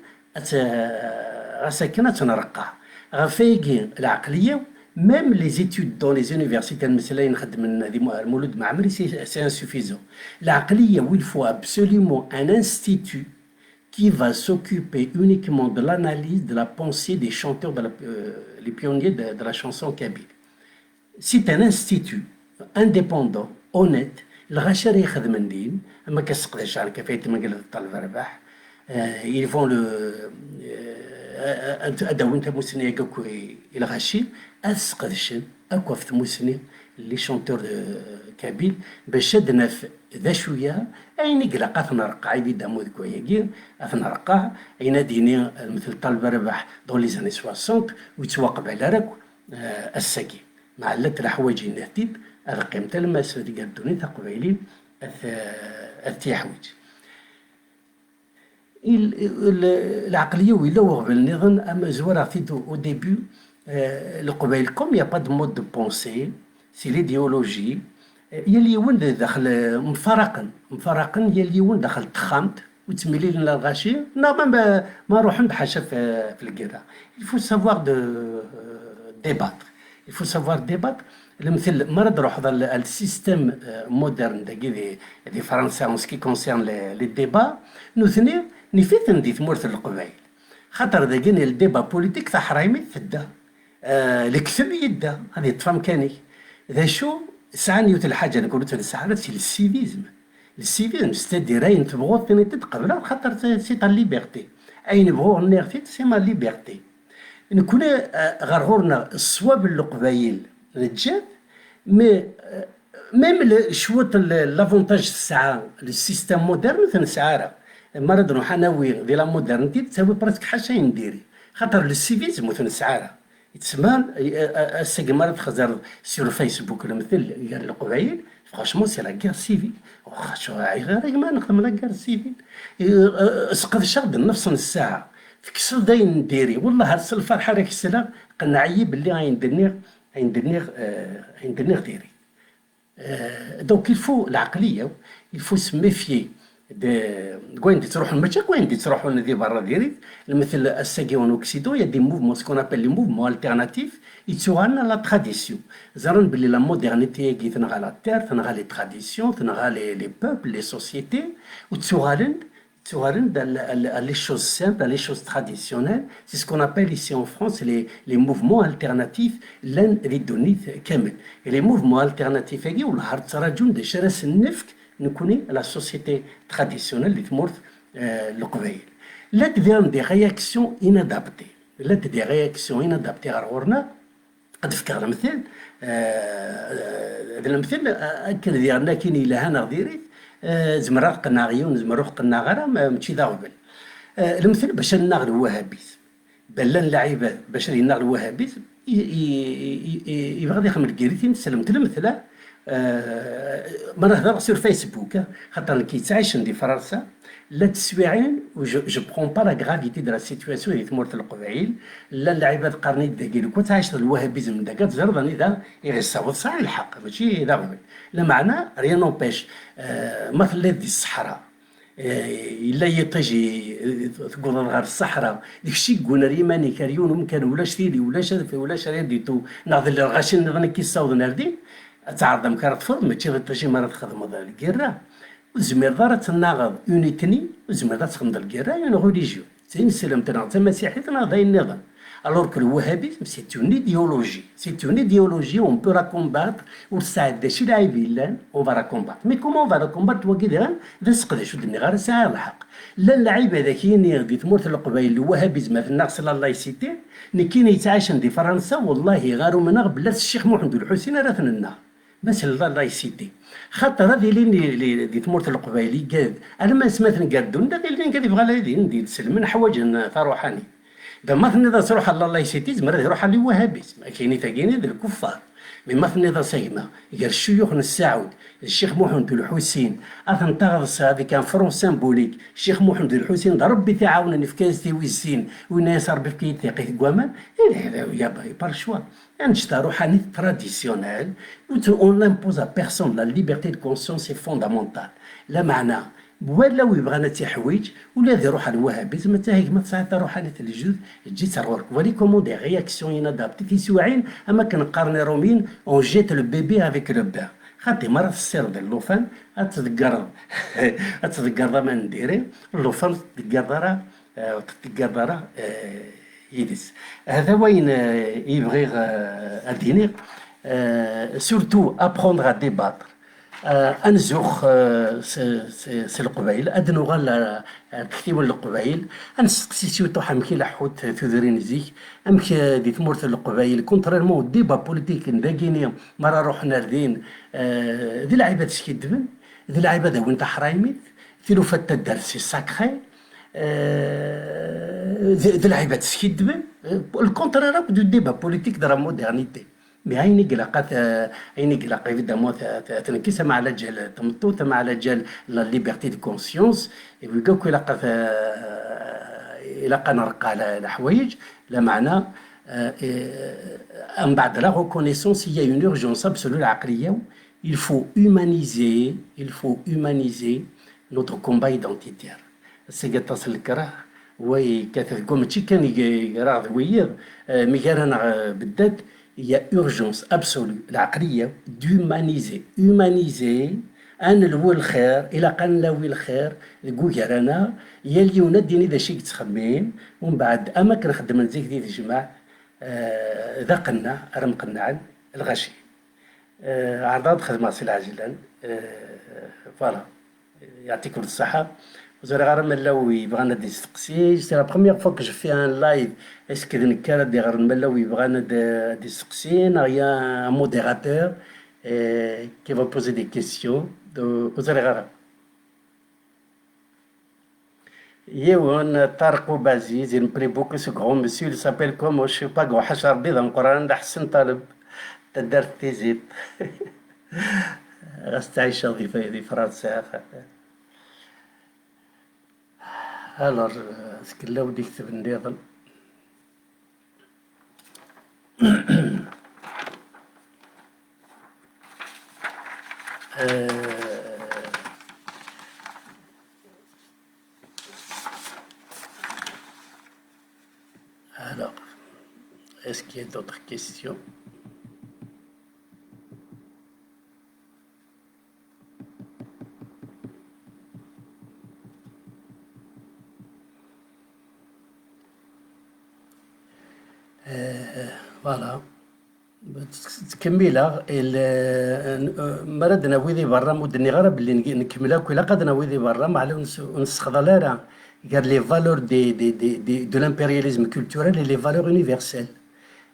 أتنرقع غفايقي العقلية. Même les études dans les universités c'est insuffisant. L'aqliya, où il faut absolument un institut qui va s'occuper uniquement de l'analyse de la pensée des chanteurs, les pionniers de la chanson kabyle. C'est un institut indépendant, honnête. الغاشر يخدم الدين اما كيسقدش على كفايه ما قال الطالب رباح ils vont le اداو انت مسني كوكو الغاشي اسقدش اكو في مسني لي شونتور كابيل باش دنف ذا شويه اين قلق اثنرقع ايفيدامون كوياكير اثنرقع اين ديني مثل طالب رباح دون لي زاني 60 ويتواقب على راك الساكي مع اللات الحوايج نهتيد هذا قيمة الماس اللي قالتوني تقبيلي التحويج. العقلية ولا وغبل النظام أما زوار عطيتو au début القبيل comme il n'y a pas de mode de pensée, c'est l'idéologie يلي وين داخل مفرقا يلي وين داخل تخامت وتميلي لنا الغاشي ما نروح نبحث في القراءة. Il faut savoir débattre. Il faut savoir débattre. المثل مرض روح هذا السيستم مودرن دي فرنسا en ce qui concerne les débats نثني نفيت ندي ثمورة القبائل خاطر ذاكين الديبا بوليتيك تاع حرايمي تدا الكتب يدا هذه تفهم كاني ذا شو سعني الحاجة أنا قلت الساعة سي السيفيزم ستادي راين تبغوا ثاني تتقبل خاطر سي تا ليبرتي أين نبغوا نيرتي سي ما ليبرتي نكون غرغورنا الصواب القبايل نتجاب مي ميم شوط لافونتاج الساعه السيستم مودرن تنسعاره مرض روح ناوي ديال لا مودرنتي تساوي براسك حاجه نديري خاطر السيفيزم تنسعاره يتسمى الساق مرض خزر سير فيسبوك المثل قال القبايل فرانشمون سي لا كير سيفيل واخا غير ما نخدم لا كير سيفيل اسقط شغل نفس الساعه في كسر داين نديري والله هاد الفرحه راك السلام قنعي باللي غندير ديري. Donc il faut العقلية, il faut se méfier وين تروحوا المشاك وين تروحوا ندير برا ديري مثل الساقي en Occident il y a des mouvements ce qu'on appelle les mouvements alternatifs يتسوغانا لا تراديسيون زرن باللي لا مودرنيتي كي تنغى لا تير تنغى لي تراديسيون تنغى لي بوبل لي سوسيتي وتسوغالن les choses simples, les choses traditionnelles. C'est ce qu'on appelle ici en France les mouvements alternatifs, l'un ridonite kamel. Et les mouvements alternatifs, nous connaissons la société traditionnelle, le لا تدير دي رياكسيون انادابتي، لا تدير رياكسيون انادابتي غير غورنا. قد فكر المثل هذا المثل أكل ديالنا كاين إلا هنا غديريت زمرا قلنا غيون زمرا قلنا غير ماشي ذا غبل. المثل باش ناغ الوهابيزم بل اللعيبه باش يناغ الوهابيزم يبغى يخمر كيريتين سلمت المثله. ما نهضر سور فيسبوك خاطر كي تعيش عندي فرنسا لا تسويعين جو بخون با لا غرافيتي دو لا سيتواسيون اللي تمرت القبائل لا اللعيبه قرني داكي كنت تعيش الوهابيزم داك تزربني ذا يغيصاوض صح الحق ماشي ذا غبل. لا معنى ريان نوبيش مثل دي الصحراء إلا يطيجي تقول غير الصحراء داكشي قلنا ريماني كاريون ممكن ولا شتيلي ولا شرفي ولا شري ديتو ناضل الغاشين نظن كيصاوض ناردين تعرض مكان تفرض ماشي تجي مرة تخدم هذا الكيرا وزمير دار تناغض يونيتني وزمير دار تخدم الكيرا يعني غوليجيو زين سلام تناغ مسيحي تناغ النظام. Alors que le wahhabisme, c'est une idéologie. C'est une idéologie, on peut la combattre, ou ça aide des chilaïbilans, on va la combattre. Mais comment on va la combattre? وكذا رزق ذا شو النغار ساعة الحق. لا اللعيبة ذا كاين يغدي تمرت القبائل الوهابيزم في النقص الله يسيتي كاين يتعايش عندي فرنسا والله غاروا مناغ بلاد الشيخ محمد الحسين راه ثننا. بس الله يسيتي خاطر هذه اللي تمرت القبائل قاد انا ما سمعت نقادون هذه اللي قاد يبغى لها ندير سلم حوايج تروحاني. إذا ما ثني ذا تروح الله يسيتي زمرا يروح على الوهابيزم كاين تاكيني ذا الكفار. مي ما ثني ذا سيما قال الشيوخ السعود الشيخ محمد الحسين اثن تغرس هذه كان فرون سيمبوليك الشيخ محمد الحسين ضرب بتعاونني في كازتي ويزين والناس ربي في كيتي قوامان هذا يا باي بار شوا نشتا روحاني تراديسيونيل اون لامبوز ا بيرسون لا ليبرتي دو كونسيونس سي فوندامونتال. لا معنى ولا ويبغانا تحويج ولا ذي روح الوهابيزم حتى هيك ما تصايب روح على الجزء تجي ترورك ولي كومون دي رياكسيون انادابتي في سواعين اما كنقارني رومين اون جيت لو بيبي افيك لو بير خاطي مرة في السير ديال اللوفان تتذكر ما نديري اللوفان تتذكر يدس هذا وين يبغي اديني سورتو ابروندر ا ديباتر انزوخ سي القبائل ادنو غال كثير من القبائل انسقسي سيوتو حمكي لحوت تذرين زيك امكي دي تمورت القبائل كونتريرمون ديبا بوليتيك نداكيني مرة روح ناردين دي لعيبه تسكيدبن دي لعيبه دا وين تحرايميت ثيلو فتا الدرس ساكخي دي لعيبه تسكيدبن الكونترير دو ديبا بوليتيك دو لا مودرنيتي. مي عيني قلقات عيني قلق ايفيدامون تنكيس مع على جال تمطوط مع على جال لا ليبرتي دو كونسيونس ويقول كي لقات لقى نرقى على الحوايج لا معنى من بعد لا ريكونيسونس هي اون اورجونس ابسولو العقليه. il faut humaniser notre combat identitaire. سيقات تصل الكره وي كتقول ماشي كان راه ذوير مي كان انا بالذات il y a urgence absolue العقلية humaniser أنا الو الخير إلا قال لوي الخير يقول رانا يلي ينديني ذا شيء تخمين ومن بعد أما كنخدم نزيك ديال الجماع ذا قلنا رم قناعا الغشي عرضات خدمة سي عاجلا فوالا يعطيكم الصحة. Vous aurez ramené où il va des succès. C'est la première fois que je fais un live. Est-ce que dans le cas de ramener où il va des succès, il y a un modérateur qui va poser des questions. Vous aurez ramené. Yewan Tarko Bazi, il me plaît beaucoup ce grand monsieur. Il s'appelle comme je sais pas grand Hachar Bid en Coran d'Hassan Talib. Tadar Tizit. Reste Aïcha des Français. Alors, ce que là, vous dites que c'est une alors, est-ce qu'il y a d'autres questions? فوالا تكميلها مرضنا ويدي برا مدني غير باللي نكملها كل قد نويدي برا ما على نسخ ضلالة قال les valeurs de l'impérialisme culturel et les valeurs universelles.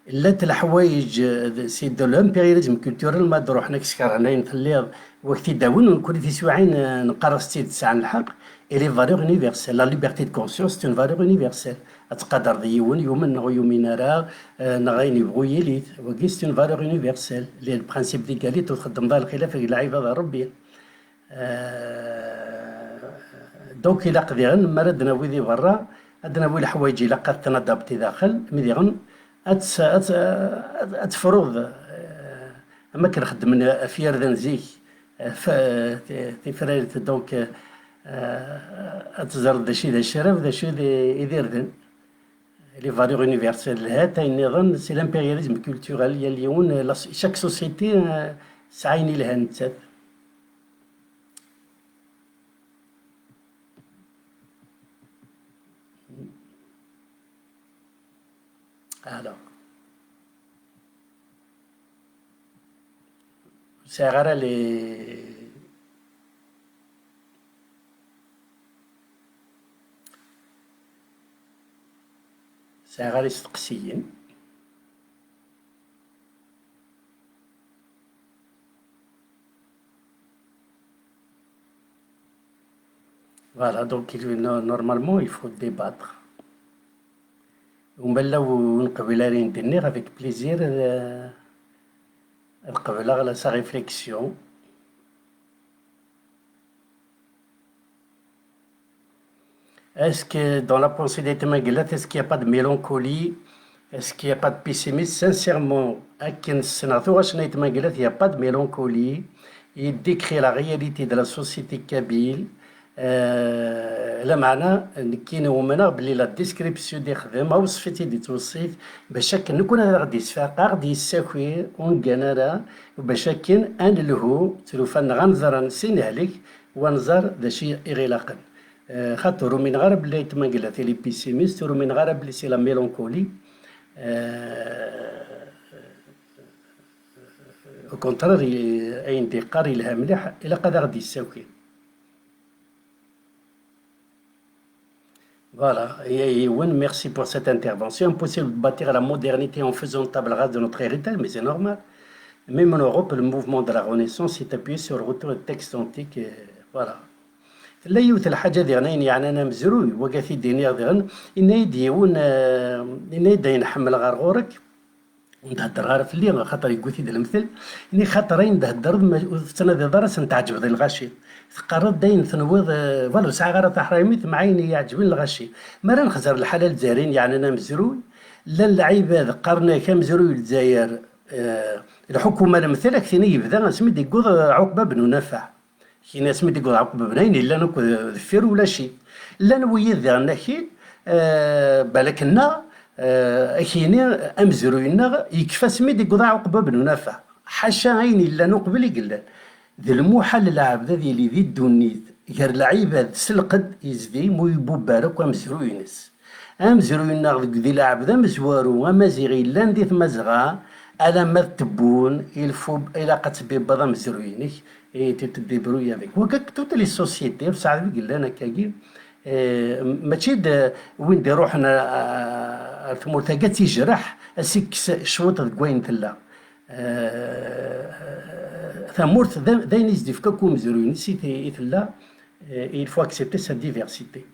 لات الحوايج سي دو لامبيرياليزم كولتورال ما نروح نكسكر هنايا نخليها وقت يداون ونكون في سواعين نقرص تسعة الحق اي لي فالور يونيفرسيل لا ليبرتي دو كونسيونس سي اون فالور يونيفرسيل تقدر ديون يومن نغو يومين راه نغاين يبغو يليت وكي سي اون فالور يونيفرسيل لي البرانسيب ديكاليت وتخدم ذا الخلاف العباد ربي دونك إلا قديرن مردنا ويدي برا عندنا ويل حوايج إلا قد تنضبطي داخل مديغن أتفرض أما كنخدم في يردن زيك تفريرت دونك أتزرد داشي ذا الشرف داشي يديردن لي فالور يونيفرسيل هاتا النظام سي لامبيرياليزم كولتورال يليون شاك سوسيتي سعيني لها نتات Alors, c'est rare les استقسيين Voilà, donc normalement il faut débattre. ومبلا نقبل نتنير avec plaisir نقبل على sa réflexion. Est-ce que dans la pensée des Temaglat, est-ce qu'il n'y a pas de mélancolie? Est-ce qu'il n'y a pas de pessimisme? Sincèrement, il n'y a pas de mélancolie. Il décrit la réalité de la société kabyle. لا معنى كاين هما بلي لا ديسكريبسيون ديال خدمه وصفتي دي توصيف باش نكون انا غادي يسفاق غادي يساكوي ونقنارا باش كاين ان له تلوفان غنظر نسين عليك ونظر ذا شيء اغلاقا خاطر من غرب اللي تمنقلات لي بيسيميست من غرب اللي سي لا ميلانكولي او كونتراري اي انتقار لها مليح الى قد غادي يساكوي. Voilà, et merci pour cette intervention. Impossible de bâtir la modernité en faisant table rase de notre héritage, mais c'est normal. Même en Europe, le mouvement de la Renaissance s'est appuyé sur le retour des textes antiques. Voilà. لا يوث الحاجة ديالنا يعني أنا مزروي وقاثي ديني غيرن إن يديون إن يدين حمل غرغورك ونتهدر غير في الليل خاطر يقوثي دا المثل إني خاطرين نتهدر فتنا ذي درس نتعجب ذي الغاشي قررت داين ثنوض فالو ساعة غير تحريميت معيني يعجبين الغاشي مرة نخزر الحلال زارين يعني أنا مزروي لا العباد قرنا كمزروي الجزائر الحكومة المثل كثيني يبدا سميت يقول عقبة بن نافع كي ناس مدي يقول عقبة بنين إلا نكو ذفير ولا شيء لا نويد ذا نكي بالكنا أكيني أمزروينا يكفى سميت يقول عقبة بن نافع حاشا عيني إلا نقبل يقلل ذي المحل العبد ذي اللي ذي الدنيد غير العباد سلقد يزدي مو يبو بارك ومزروينس أمزروينا ذي العبد مزوارو ومزيغي لان ذي مزغا ألا ما تبون الفو إلا قتبي بضا مزروينك تدبروي avec وكاك توت لي سوسيتي بصح قال لنا كاكي ماشي وين دي روحنا ثمورتاكا تيجرح اسيك شوط كوين تلا ثمورت داين يزدي فكاكو مزروين سي تلا il faut accepter sa diversité.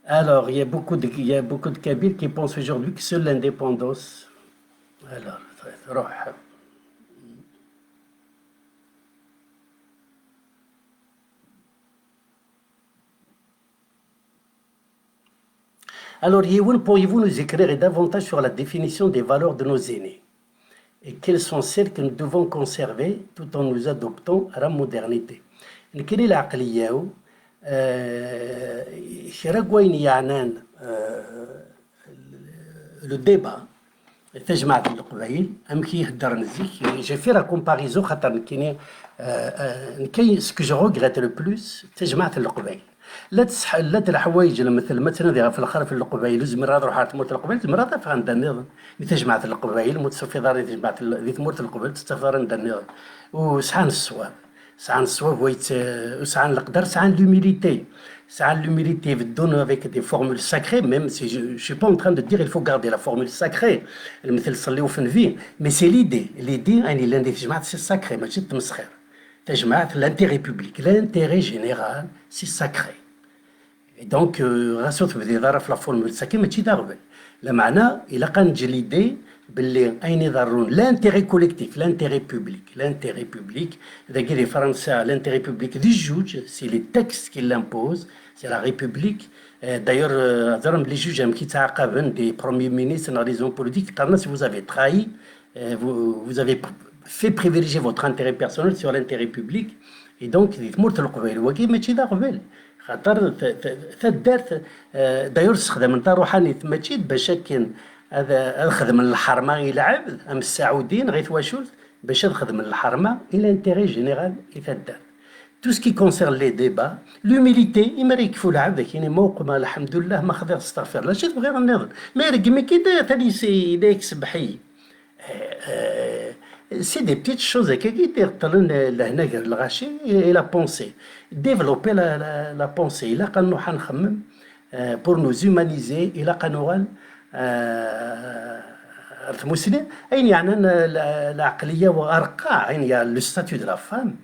Alors, il y a beaucoup de Kabyles qui pensent aujourd'hui que seule l'indépendance. Alors, pourriez-vous nous éclairer davantage sur la définition des valeurs de nos aînés et quelles sont celles que nous devons conserver tout en nous adoptant à la modernité. Quelle est l'aqliya شراكوين يعنان لو ديبا تجمع القبائل ام كي يهدر نزيك جي في لا كومباريزون خاطر كاين سكو جو ريغريت لو بلوس تجمعت القبائل لا الحوايج مثلا في الاخر في القبائل زمرات روح تموت القبائل زمرات فهمت النظام تجمعت القبائل متصفي دار تجمعت ذي تموت القبائل تستفار النظام وسعان الصواب سعان الصواب وسعان القدر سعان l'humilité سعان l'humilité بدون avec des formules sacrées même si je suis pas en train de dire il faut garder la formule sacrée المثل صليو في النبي mais c'est l'idée يعني اللي تجمعت سي ساكري ماشي تمسخير تجمعت l'intérêt public l'intérêt général c'est sacré et donc غاسوت بدي ضرب في لا فورمول ساكري ماشي داغبل لا معنى الا كانت ليدي باللي اين يضرون لانتيغي كوليكتيف لانتيغي بوبليك اذا قال فرنسا لانتيغي بوبليك دي جوج سي لي تكست كي لامبوز سي لا ريبوبليك دايور هضرهم لي جوج هم كيتعاقبن دي بروميير مينيستر نا ريزون بوليتيك قالنا سي vous avez trahi vous avez fait privilégier votre intérêt personnel sur l'intérêt public et donc تمرت القبائل وكي ماشي دا قبل خاطر دارت دايور استخدام نتاع روحاني ماشي باش كان هذا خدم الحرمه يلعب ام السعوديين غير واشول باش خدم الحرمه الى انتيري جينيرال يتدار تو سكي كونسيرن لي ديبا لوميليتي يمريك فو لعب كاين موقف الحمد لله ما خذ استغفر الله شفت غير النظر ما رقمي كي ثاني سي ديك سبحي سي دي بتيت شوز هكا كي تقتلن لهنا الغاشي الى بونسي ديفلوبي لا بونسي الى قالوا حنخمم بور نو زومانيزي الى قانوغال المسلم اين يعني العقليه وارقى يعني لو ستاتيو دو لا فام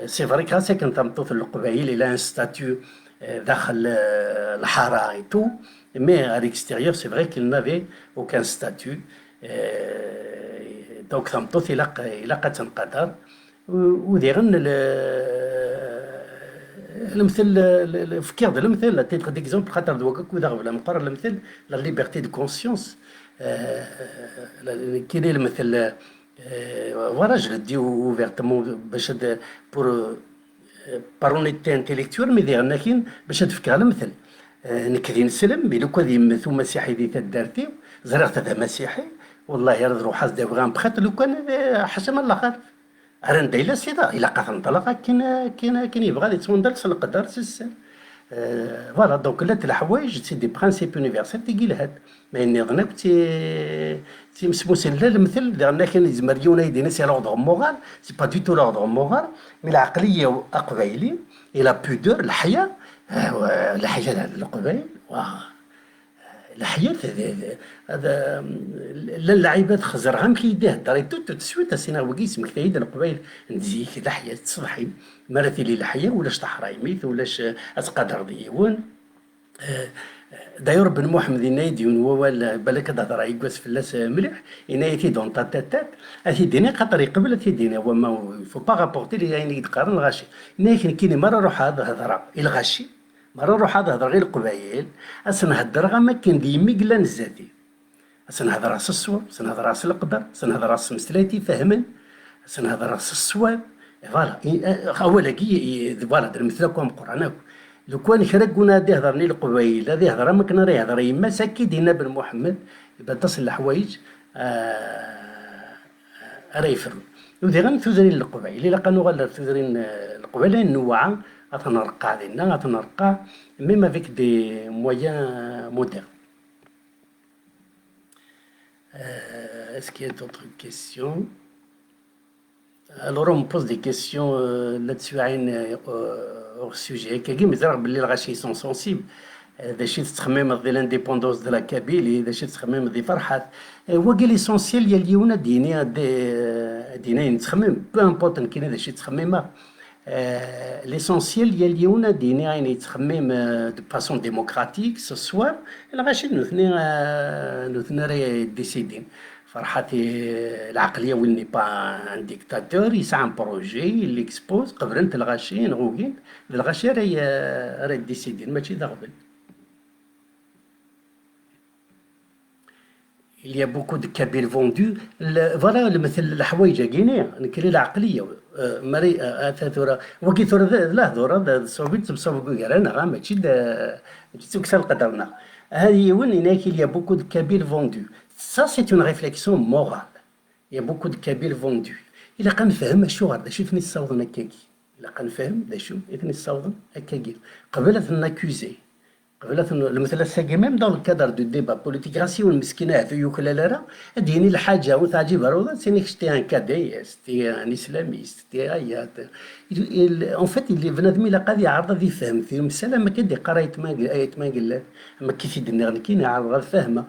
سي فري كاسي كنت تمطوط القبائل الى ان ستاتيو داخل الحاره اي تو مي à l'extérieur c'est vrai qu'il n'avait aucun statut donc تمطوط الى قد تنقدر وديرن المثل فكر المثل تيتر ديكزومبل خاطر دوكا كو داغ بلا مقرر المثل لا ليبرتي دو كونسيونس كاين المثل وراجل دي اوفيرتمون باش بور بارونيتي انتيليكتوال مي ديرنا كاين باش تفكر المثل نكري نسلم بلو كان يمثو مسيحي دي تدارتي زرعت هذا مسيحي والله يرد روح حاس دابغا بخيت لو كان حشم الله خير راه ندايلا سيدا الا قاف نطلق كاين يبغى لي تمندر القدر سي فوالا دونك لا الحوايج سي دي برانسيب يونيفرسيل تيجي لهاد ما ينظنك تي مسموسين لا المثل درنا كاين يزمريونا يدينا سي لوردر مورال سي با دو تو لوردر مورال مي العقليه اقبايلي الى بودور الحياه القبائل الحياة هذا اللعيبات خزر غام كيداه داري تو تسويت سينا وقيس مكتايد القبائل نزيك الحياة تصبحي مرتي لي الحياة ولاش تحراي ميت ولاش اتقدر ديون دايور بن محمد ينايديون ولا بالك هذا راه يقوس فلاس مليح ينايتي دون تاتات اتي ديني خاطر يقبل اتي ديني هو ما فو با رابورتي لي يعني يتقارن الغاشي لكن كاين مره روح هذا هضره الغاشي مرة نروح هذا غير القبائل أسنهدر غا ما كان دي مقلا نزاتي أسنهدر راس الصواب أسنهدر راس القدر أسنهدر راس مسلاتي فهمن أسنهدر راس الصواب فوالا أولا كي فوالا در مثلكم قرانكم لو كان خرجونا دي هضرني القبائل هذه هضره ما كنا راه هضر يما ساكي دينا بن محمد يبقى تصل الحوايج راه يفروا ودي غنثوزرين القبائل إلا كانوا غير ثوزرين القبائل النوعه غتنرقع علينا غتنرقع ميم افيك دي مويان مودرن. Est-ce qu'il y a d'autres questions? Alors on me pose des questions là-dessus hors sujet. كي مزرعه باللي الغاشي سون سونسيبل هذا الشيء تخمم ديال لانديبوندونس ديال كابيلي هذا الشيء تخمم ديال فرحات هو قال ليسونسيال ديال اليوم ديني نتخمم بو امبورت كاين هذا الشيء تخممه ليسونسيال ديال اليوم ديني يعني تخمم دو فاسون ديموكراتيك سو سوار الغاشي نثني راه ديسيدين فرحتي العقليه وين ني با ان ديكتاتور يسعى ان بروجي اللي اكسبوز قبل انت الغاشي نغوكين الغاشي راه ديسيدين ماشي دغبل. Il y a beaucoup de Kabyles vendus. Voilà المثل الحوايج كاينين نكري العقليه مري ثورة وكي ثورة لا ثورة صوبيت بصوب كارانا غا ماشي تكسر قدرنا هذه وين هناك il y a beaucoup de Kabyles vendus. Ça c'est une réflexion morale. Il y a beaucoup de Kabyles vendus. إلا كان فهم شو غير شوفني الصوت هكاكي لا نفهم دا شو إذن يصوضن هكاكي قبلت ناكوزي قبلت المثل ساقي ميم دون الكادر دو ديبا بوليتيك غاسي والمسكينة هذو يوكلا لا ديني الحاجة وتعجب روضا سيني شتي ان كادي ستي ان اسلاميست ستي ايات اون فيت اللي بنادمي لا قاد يعرض ذي فهم في المسألة ما كدي قرايت ما ايت ما قال اما كيف يدني غنكين يعرض غير فاهمة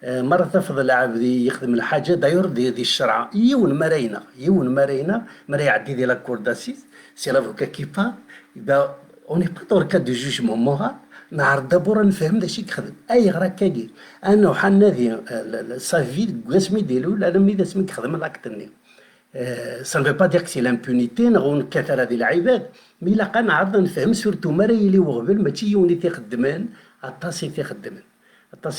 مرة تفضل العبد يخدم الحاجة دايور دي الشرعة يون مرينا مرا يعدي دي لا كور داسيس سي لافوكا كي با يبقى اوني با دور كا دو جوجمون مورال نعرض دابور نفهم داكشي كيخدم اي غرا كاكي انا وحال نادي صافي قاسمي ديالو لا مي دا سمي كيخدم لاكتني سا نفو با دير كسي لامبونيتي نغون كثر هذه العباد مي لاقا نعرض نفهم سورتو مرا يلي وغبل ماشي يوني تيخدمان الطاسي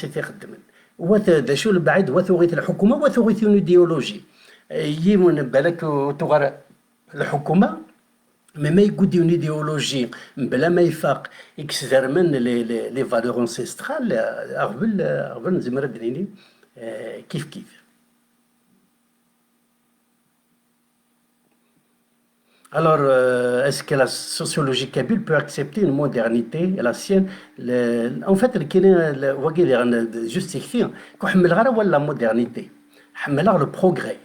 تيخدمن وذا شو البعيد وثوغيت الحكومه وثوغيت ايديولوجي يمون بالك تغرى الحكومه ما يقود اون ايديولوجي بلا ما يفاق يكسر من لي فالور انسيسترال قبل نزمر دنيني كيف Alors, est-ce que la sociologie kabyle peut accepter une modernité, la sienne en fait, juste écrire, la modernité, le progrès.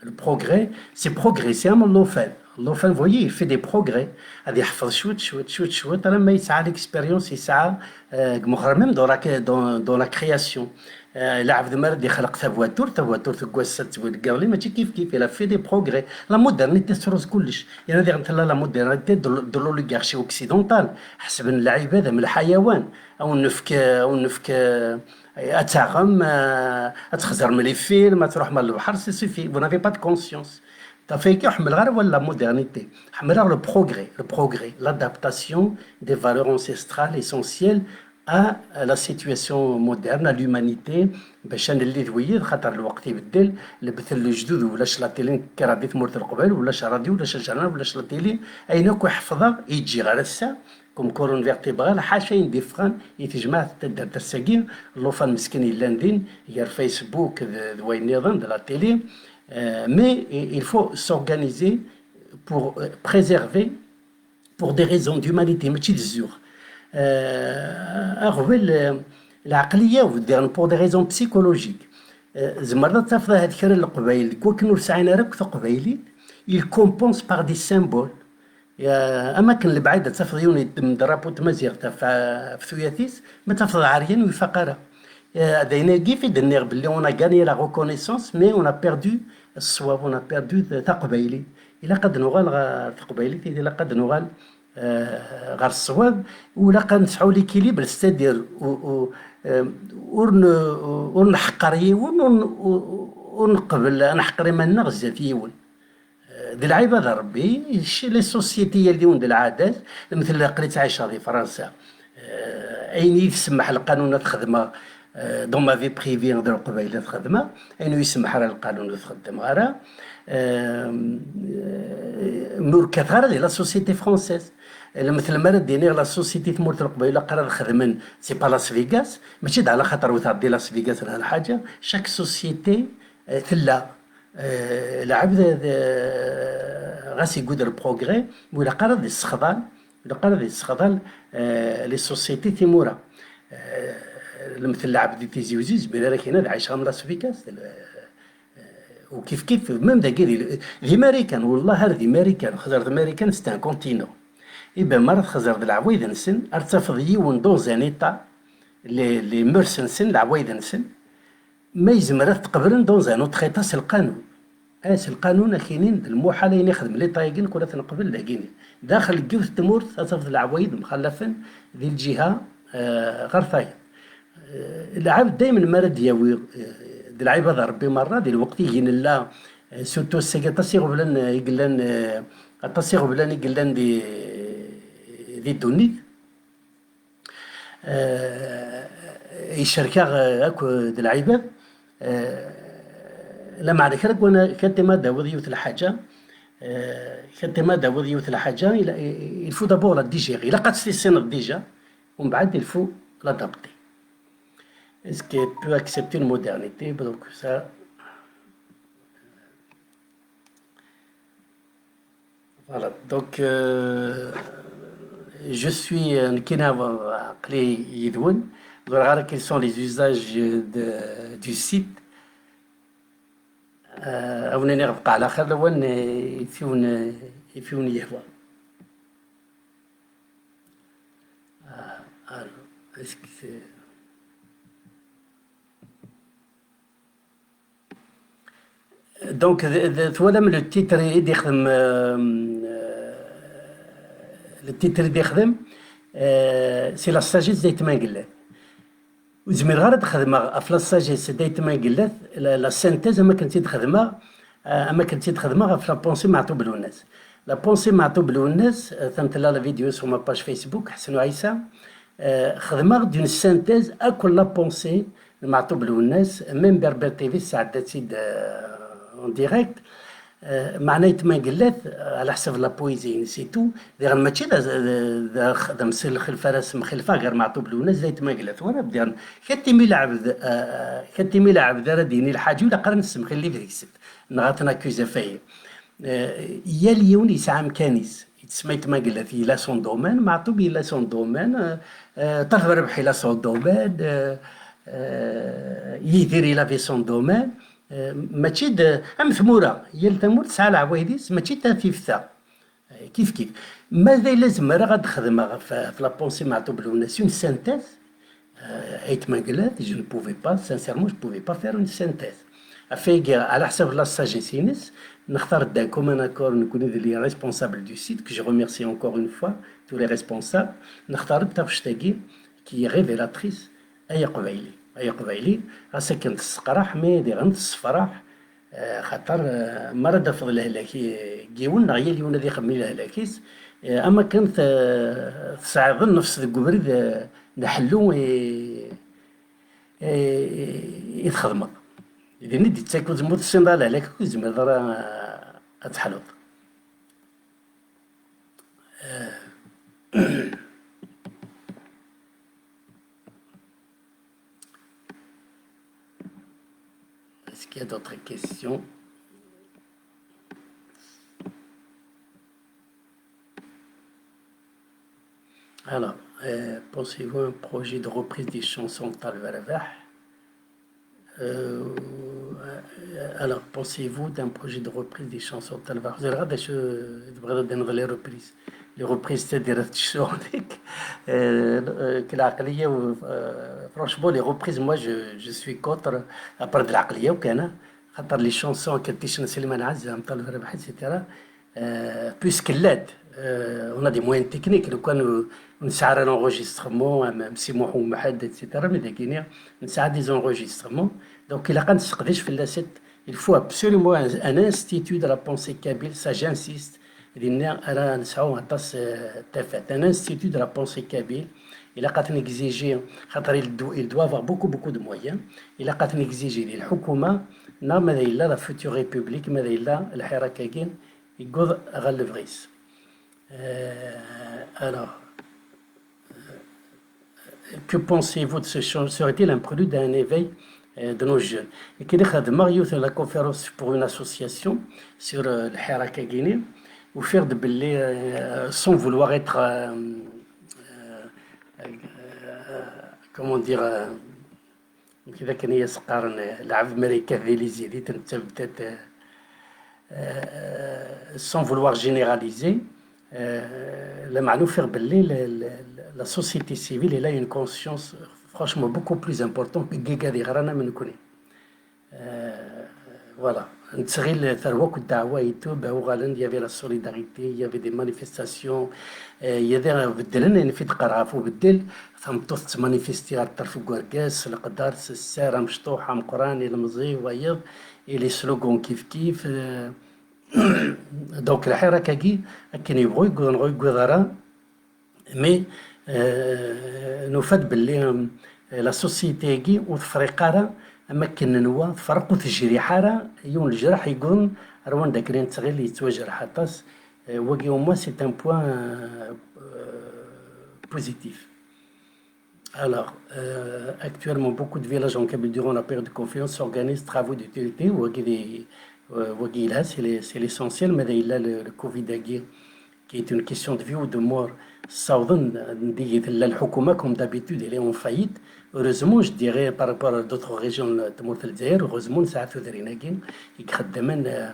Le progrès, c'est progresser à l'offre. L'offre, vous voyez, il fait des progrès. Il يحفظ شوية لما يسعى l'expérience يسعى même dans la création. العبد مرد يخلق ثواتور تقوسات تقولي ماشي كيف إلا في دي بروغري لا مودرنيتي تروز كلش يعني هذه غنتلا لا مودرنيتي دو لوليغارشي اوكسيدونتال حسب اللعيب هذا من الحيوان او نفك اتاغم اتخزر من لي فيلم تروح من البحر سي سيفي فو نافي با دو كونسيونس تفيك يحمل غير ولا مودرنيتي حمل لو بروغري لادابتاسيون دي فالور انسيسترال اسونسييل à la situation moderne, à l'humanité باش اللي ذويد خاطر الوقت يبدل البث الجدد ولاش لا تيلي كرادي ثمورت القبال ولاش راديو ولاش الجرنال ولاش لا تيلي ايناك يحفظها يجي غير السا كوم كورون فيرتيبرال حاشا يندفران يتجمع تدار تساقين لوفان مسكين يلاندين هي الفيسبوك ذوين نظام de la télé mais il faut s'organiser pour préserver pour des raisons d'humanité ماشي الزور أغفل العقلية وديرن بور دي ريزون بسيكولوجيك زمرنا تفضل هاد كرا القبايل كون رسعينا راك قبايلي يكومبونس باغ دي سيمبول أماكن البعيدة تفضل يوني درابو تمازيغ في ثوياتيس ما تفضل عريان وفقرة داينا كيف دنيغ بلي اون غاني لا ريكونيسونس مي اون بيردو الصواب اون بيردو تقبايلي إلا قد نغال تقبايلي إلا قد نغال غير الصواب ولا كنسعوا ليكيليبر ستادير ونحقر يون ونقبل نحقر مالنا غزات يون دي العباد ربي لي سوسيتي اليوم دي العادات مثل قريت عايشه في فرنسا اين يسمح القانون الخدمه دون ما في بريفي نهضر قبيله الخدمه اين يسمح القانون الخدمه غير كثر لا سوسيتي فرونسيز مثل ما ديني لا سوسيتي تمورت القبيله قرا خدمن سي با لاس فيغاس ماشي على خاطر وتعدي لاس فيغاس ولا الحاجه شاك سوسيتي ثلا العبد غاسي يقود البروغري ولا قرا دي السخضال لي سوسيتي تيمورا مثل العبد تيزي وزيز بلا كاين عايش غام لاس فيغاس وكيف ميم داكي دي ماريكان والله هذا دي ماريكان خزر ماريكان سي ان كونتينو يبقى مرة خزر العوايد نسن ارتفض يون دون زانيتا لي مورس نسن العوايد نسن ما يزمر تقبلن دون زانو تخيطاس القانون القانون كاينين المحالين يخدم لي طايقين كلها تنقبل لاقيني داخل الجوث تمور تصرف العوايد مخلفا ذي الجهه غير ثايب العبد دائما مرض ياوي العيب هذا ربي مرة ديال الوقت يجينا لا سورتو الساقا تصيغ بلان يقلان تصيغ بلان يقلان دي دونيت الشركة هاكو د العيبة لما على كرك وانا كنت ما داوض يوث الحاجة الفو دابور لا ديجيري لا قد سيسينا ديجا ومن بعد الفو لا دابتي Est-ce qu'elle peut accepter une modernité? Donc ça, Voilà, donc je suis كاين عقلي يدون غير quels sont les usages du site أونني غبقى على خير لون يفيون يهوى. Alors, est-ce que c'est... دونك ثوالم لو تيتر اللي يخدم لو تيتر اللي يخدم سي لا ساجيس زي ما قلت وزمير غير تخدمها في لا ساجيس زي ما قلت لا سينتيز اما كنتي تخدمها في لا بونسي مع طوب الناس لا بونسي مع طوب الناس ثمت لا فيديو سو ما باج فيسبوك حسنو عيسى خدمها دون سينتيز اكل لا بونسي مع طوب الناس ميم بربر تيفي ساعات سيد اون ديريكت معناه يتما قلات على حسب لا بويزي نسيتو دير ماشي خدم سير الفرس مخلفه غير معطوب الناس زي يتما قلات وانا بدير كتي ميلعب دار ديني الحاج ولا قرن السم خلي في الست نغاتنا كوزا فاي يا اليون يسعى مكانيس يتسمى يتما قلات لا سون دومين معطوب لا سون دومين طرف ربحي لا سون دومين يدير لا في سون دومين ماشي ام ثموره هي الثمور تسعى العوايديس ماشي تا فيفتا كيف ماذا لازم راه غتخدمها في لا بونسي مع طوب الناس اون سانتيز ايت ما قالت جو نو بوفي با سانسيرمون جو بوفي با فير اون سانتيز افيك على حسب لا ساجيسينس نختار دا كومون اكور نكون لي ريسبونسابل دو سيت كو جو ريميرسي انكور اون فوا تو لي ريسبونسابل نختار تافشتاكي كي ريفيلاتريس اي قبيلي راسا كنت السقراح مي دي غنت الصفراح خاطر مرض فضل هلاكي جيون هي اليوم اللي خمي هلاكيس اما كنت تصعد نفس القبري نحلو يتخدم اذا ندي تاكل زموت السنضال عليك زعما راه اتحلط Est-ce qu'il y a d'autres questions? Alors, pensez-vous à un projet de reprise des chansons de Tal Varavah? Alors, pensez-vous d'un projet de reprise des chansons de Tal Varavah? Les reprises, c'est-à-dire franchement, les reprises, moi, je suis contre, à part de l'aqliya ou kana, خاطر les chansons كتيشن سليمان عزة مطلب ربح etc. Puisque l'aide, on a des moyens techniques, لو كانوا نسعر l'enregistrement, مسيموح ومحد etc. mais داكينيا نسعر des enregistrements. Donc, il a quand تقديش في اللاسيت, il faut absolument un institut de la pensée kabyle, ça j'insiste. un institut de la pensée kabyle. Il a exiger, il doit avoir beaucoup de moyens. Il a exiger les الحكومة la future république, الحراكاكين يقول غالفريس. Alors, que pensez-vous de ce changement? Serait-il un prélude d'un éveil de nos jeunes? Et qu'il y a de la conférence pour une association sur le Harakagini, ou faire de belé sans vouloir être, comment dire, كذا كان يسقارن لعب أمريكا فيليزي دي peut-être sans vouloir généraliser la معنو faire belé la société civile elle a une conscience franchement beaucoup plus importante que جيجا دي غرانا من كوني voilà. Il y avait la solidarité, il y avait des manifestations, il y avait بدلنا في تقراف وبدل ثمطوث manifester على الطرف قرقاس القدار السارة مشطوحة مقراني المزي ويض إلي سلوغون كيف دونك الحركة كي كان يبغوا يقولوا غرا مي نفد باللي لا سوسيتي كي وتفريقارا اما كننوا فرقوا تجري حاره يون الجرح يقول روان داكرين تغير اللي يتواجر حطاس وكي موا سي ان بوين بوزيتيف. Alors, actuellement, beaucoup de villages en Kabylie durant la période de confiance s'organisent travaux d'utilité ou des وقيلها سي ليسونسيال. ماذا إلا الكوفيد qui est une question de vie ou de mort. صوضن الحكومة comme d'habitude elle est en faillite. Heureusement je dirais par rapport à d'autres régions تمورت الجزائر heureusement ساعات ثودريناكي يخدمن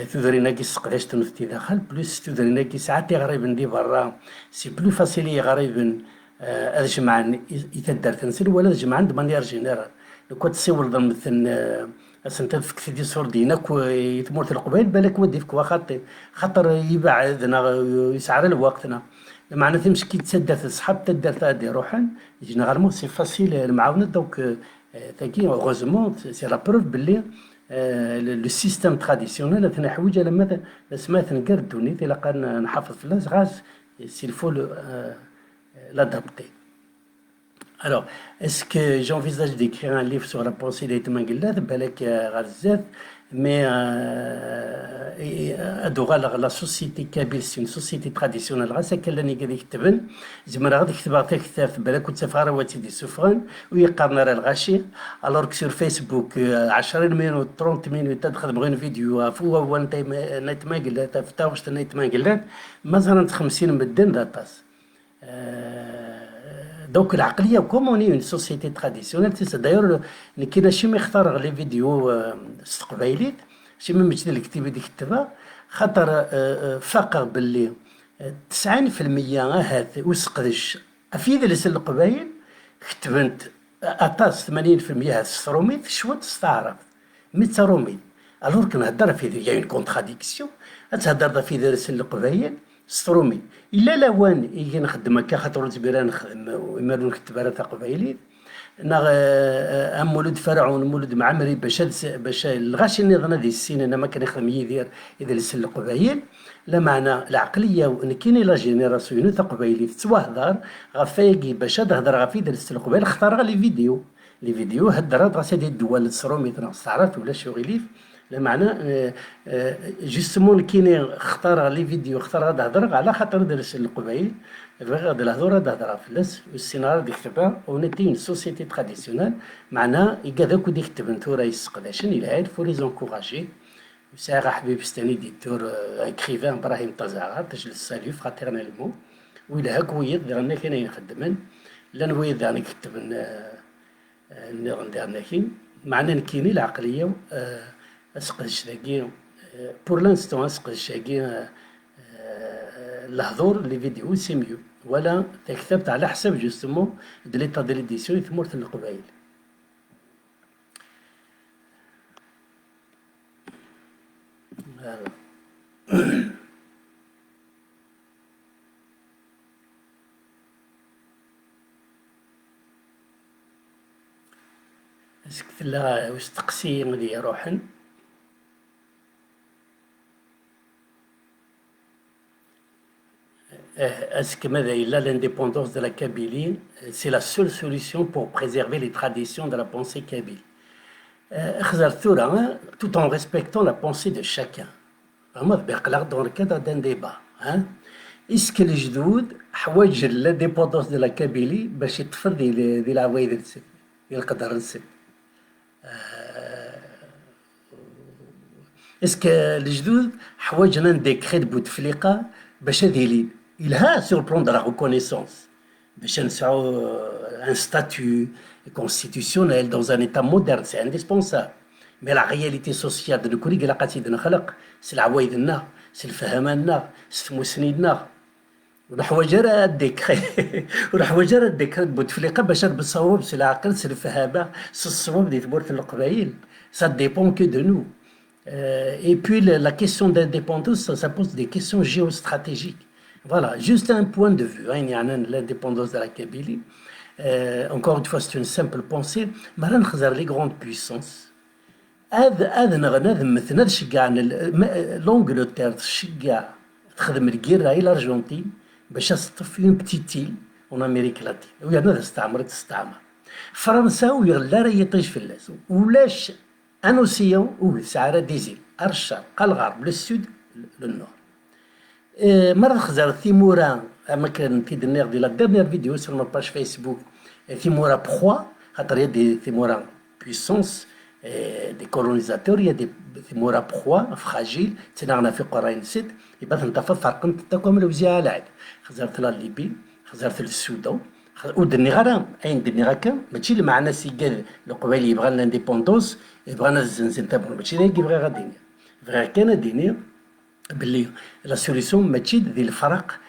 ثودريناكي السقداش تنفتي داخل بلوس ثودريناكي ساعات يغريبن دي برا سي بلو فاسيل يغريبن الجمعان يتدار تنسل ولا الجمعان دمانيير جينيرال لو كنت تصور مثلا أسنتد في كثير صور دينك ويتمورت القبائل بالك ودي فيك خاطر يبعدنا يسعر الوقتنا معناتها مش كي تسدى الصحاب تدار تادي روحا جينيرالمون سي فاسيل المعاونة دونك تاكي اوغوزمون سي لا بروف باللي لو سيستيم تراديسيونيل اثنا حويجه لما سمعت نقردوني الا قال نحافظ في الناس غاز سي الفو l'adapter. Alors, est-ce que j'envisage d'écrire un livre sur la pensée d'Aïtman Gilad, Balek Razet, mais la société kabyle, c'est une société traditionnelle. C'est qu'elle n'est pas كتبن زعما غادي كتبها كتاب في بالك وتسافر واتي دي سفران ويقارن راه الغاشي الوغ كو سور فيسبوك 20 مينوت 30 مينوت تدخل بغين فيديو فوا انت نايتمان قلات فتاوش نايتمان قلات مازال 50 مدن داتاس دونك العقليه كومون اون سوسيتي تراديسيونيل داير كاين شي ما يختار لي فيديو استقبايليت شي ما مجد الكتيبه ديك الكتابه خاطر فاقر باللي 90% هذا وسقدش افيد لسن القبايل كتبنت اطاس 80% هذا السروميت شوت استعرف ميتروميت الور كنهضر في اون كونتراديكسيون تهضر في درس القبايل سترومي الا لوان يجي نخدم هكا خاطر تبيرا نخدم ويمالو نكتب على تقبايلي ام مولود فرعون مولود معمري باش الغاشي النظام ديال السين انا ما كان يخدم يدير اذا لسن القبايل لا معنى العقليه وان كاين لا جينيراسيون تاع قبايلي تتوهدر غفايقي باش تهضر غفي درس القبايل اختار لي فيديو هدرات غاسي ديال الدول السرومي تعرفت ولا شغليف المعنى جوستمون كاين اختار لي فيديو اختار هضر على خاطر درس القبائل غادي الهضره هضره فلاس والسيناريو ديك كتبها اونيتي اون سوسيتي تراديسيونيل معناه يقاداك وديك كتب انتو راه يسقداشن الى فو لي زونكوراجي ساغا حبيب ستاني ديتور اكريفان ابراهيم طزاغا تجلس ساليو فراتيرنيلمون وإلا هاك ويض رانا كاين يخدمن لان ويض راني كتب نغندرناكين معناه كاينين العقليه اسقش داكي بور لانستون اسقش داكي الهضور لي فيديو سي ميو ولا كتبت على حساب جوستومون دو ليطا دو ليديسيون ثمورت القبائل. اسكت لا واش تقسيم لي روحن Est-ce que l'indépendance de la Kabylie, c'est la seule solution pour préserver les traditions de la pensée kabyle tout en respectant la pensée de chacun. Dans le cadre d'un débat. Est-ce que les جدود حوايج l'indépendance de la Kabylie باش يطفر ديال العوايد الست ديال القدر الست Est-ce que les جدود حوايجنا نديكري بوتفليقه باش هذيلين Il a sur le plan de la reconnaissance, un statut constitutionnel dans un État moderne, c'est indispensable. Mais la réalité sociale de l'Ukraine, c'est la Waïdna, c'est le Fahamana, c'est le Moussinidna. والحواجر الديكري والحواجر الديكري بوتفليقه باش بالصواب سي العقل سي الفهامه سي الصواب ديال تبورت القبائل ça dépend que de nous et puis la question d'indépendance ça pose des questions géostratégiques. Voilà, juste un point de vue, l'indépendance de la Kabylie. Encore une fois, c'est une simple pensée. Mais les grandes puissances. L'Angleterre تخدم الجيرة إلى الأرجنتين باش تطفي une petite île en Amérique latine. ويانا تستعمر. فرنسا ويغلا راه يطيش في اللاس. ولاش ان اوسيان وسعرا ديزيل. الشرق الغرب للسود للنور. مرة خزر ثيمورا أما كان في دنيغ دي لا ديرنيير فيديو سور ما باج فيسبوك ثيمورا بخوا خاطر يدي ثيمورا بويسونس des colonisateurs, il y a des مورا بخوا فراجيل تناغنا في قرين ست يبقى تنتفض فرقنت تاكم الوزيعة العاد خزرت لا ليبي خزرت السودان ودني غير عين دني غاكا ماشي المعنى سيقال القبائل يبغى الانديبوندونس يبغى الزنزن تابون ماشي هيك يبغى غادي يبغى كان ديني باللي لا سوليسيون ماشي ذي الفرق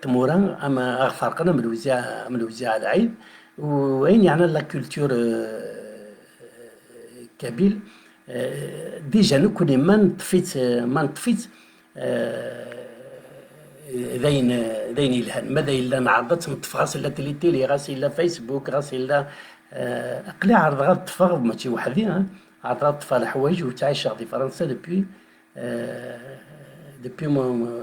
تمورا اما فرقنا من الوزيعة العيد وين يعني لا كولتور كابيل ديجا نكوني ما نطفيت ذين الهن ماذا الا نعرضت نطفغاس الا تيلي غاس الا فيسبوك غاس الا اقلي عرض غا تطفغ ماشي وحدي عرض غا تطفى الحوايج وتعيش غادي فرنسا دوبوي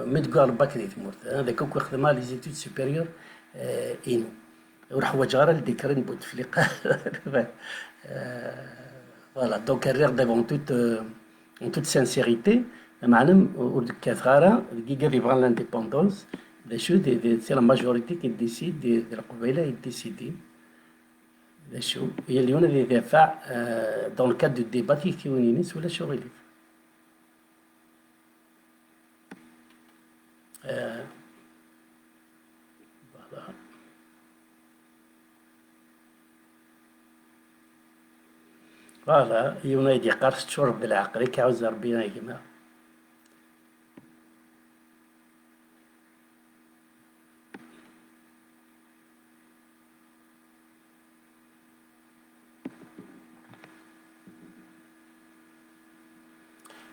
من تقول باك دي تمورت هذاك كون خدمها لي زيتود سوبيريور اينو والحوايج غير الذكرين بوتفليقه Voilà, donc en toute sincérité, l'indépendance, c'est la majorité qui décide de la Koweïla et décide. Il y a des débats dans le cadre du débat qui est sur la chorille. Voilà. فوالا يونايدي قارس تشرب بالعقل كيعوز ربينا يا جماعة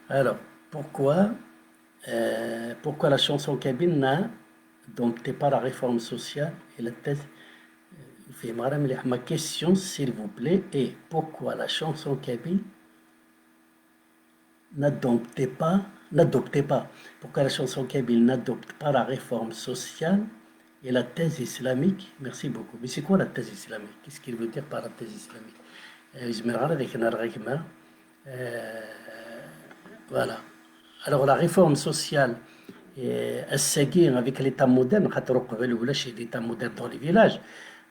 Alors, pourquoi la chanson kabyle n'adoptait pas la réforme sociale et la thèse Ma question, s'il vous plaît, est pourquoi la chanson kabyle n'adoptait pas, pourquoi la chanson kabyle n'adopte pas la réforme sociale et la thèse islamique? Merci beaucoup. Mais c'est quoi la thèse islamique? Qu'est-ce qu'il veut dire par la thèse islamique? Voilà. Alors la réforme sociale, avec l'état moderne, l'état moderne dans les villages,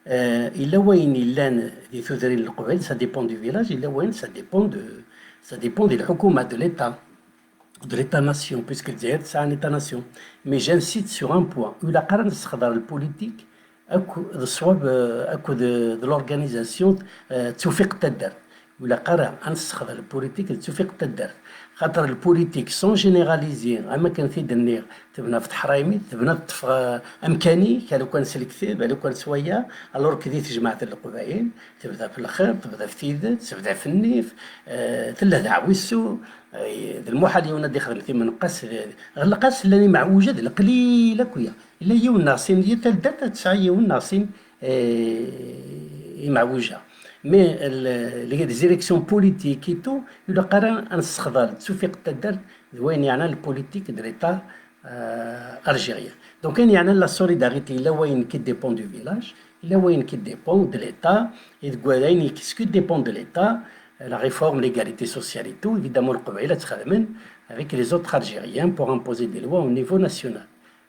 il وين اللان اللي تدري القبائل ça dépend du village il وين ça dépend de الحكومة de l'état-nation puisque الجزائر c'est un état-nation mais j'insiste sur un point إلا قرا نستخدم البوليتيك أكو de l'organisation توفيق التدار ولا قرا نستخدم البوليتيك توفيق التدار خاطر البوليتيك سون جينيراليزي اما كان في دنيا تبنى في تحرايمي تبنى في امكاني كانوا كان سلكتي بالو كان سويا الور كذي تجمع القبائل تبدا في الاخر تبدا في تيدت تبدا في النيف تلا دعويسو المحال يونادي خدمتي من قاس القاس اللي معوجه القليله كويا الا يون ناقصين ديال تلدات تسعه يون ناقصين معوجه mais les élections politiques et tout, il y a un scandale. Soufiq Tadar, il y a le politique de l'État algérien. Donc il y a la solidarité, il y a une qui dépend du village, il y a une qui dépend de l'État, et ce qui dépend de l'État, la réforme, l'égalité sociale et tout, évidemment le Koweïla avec les autres Algériens pour imposer des lois au niveau national.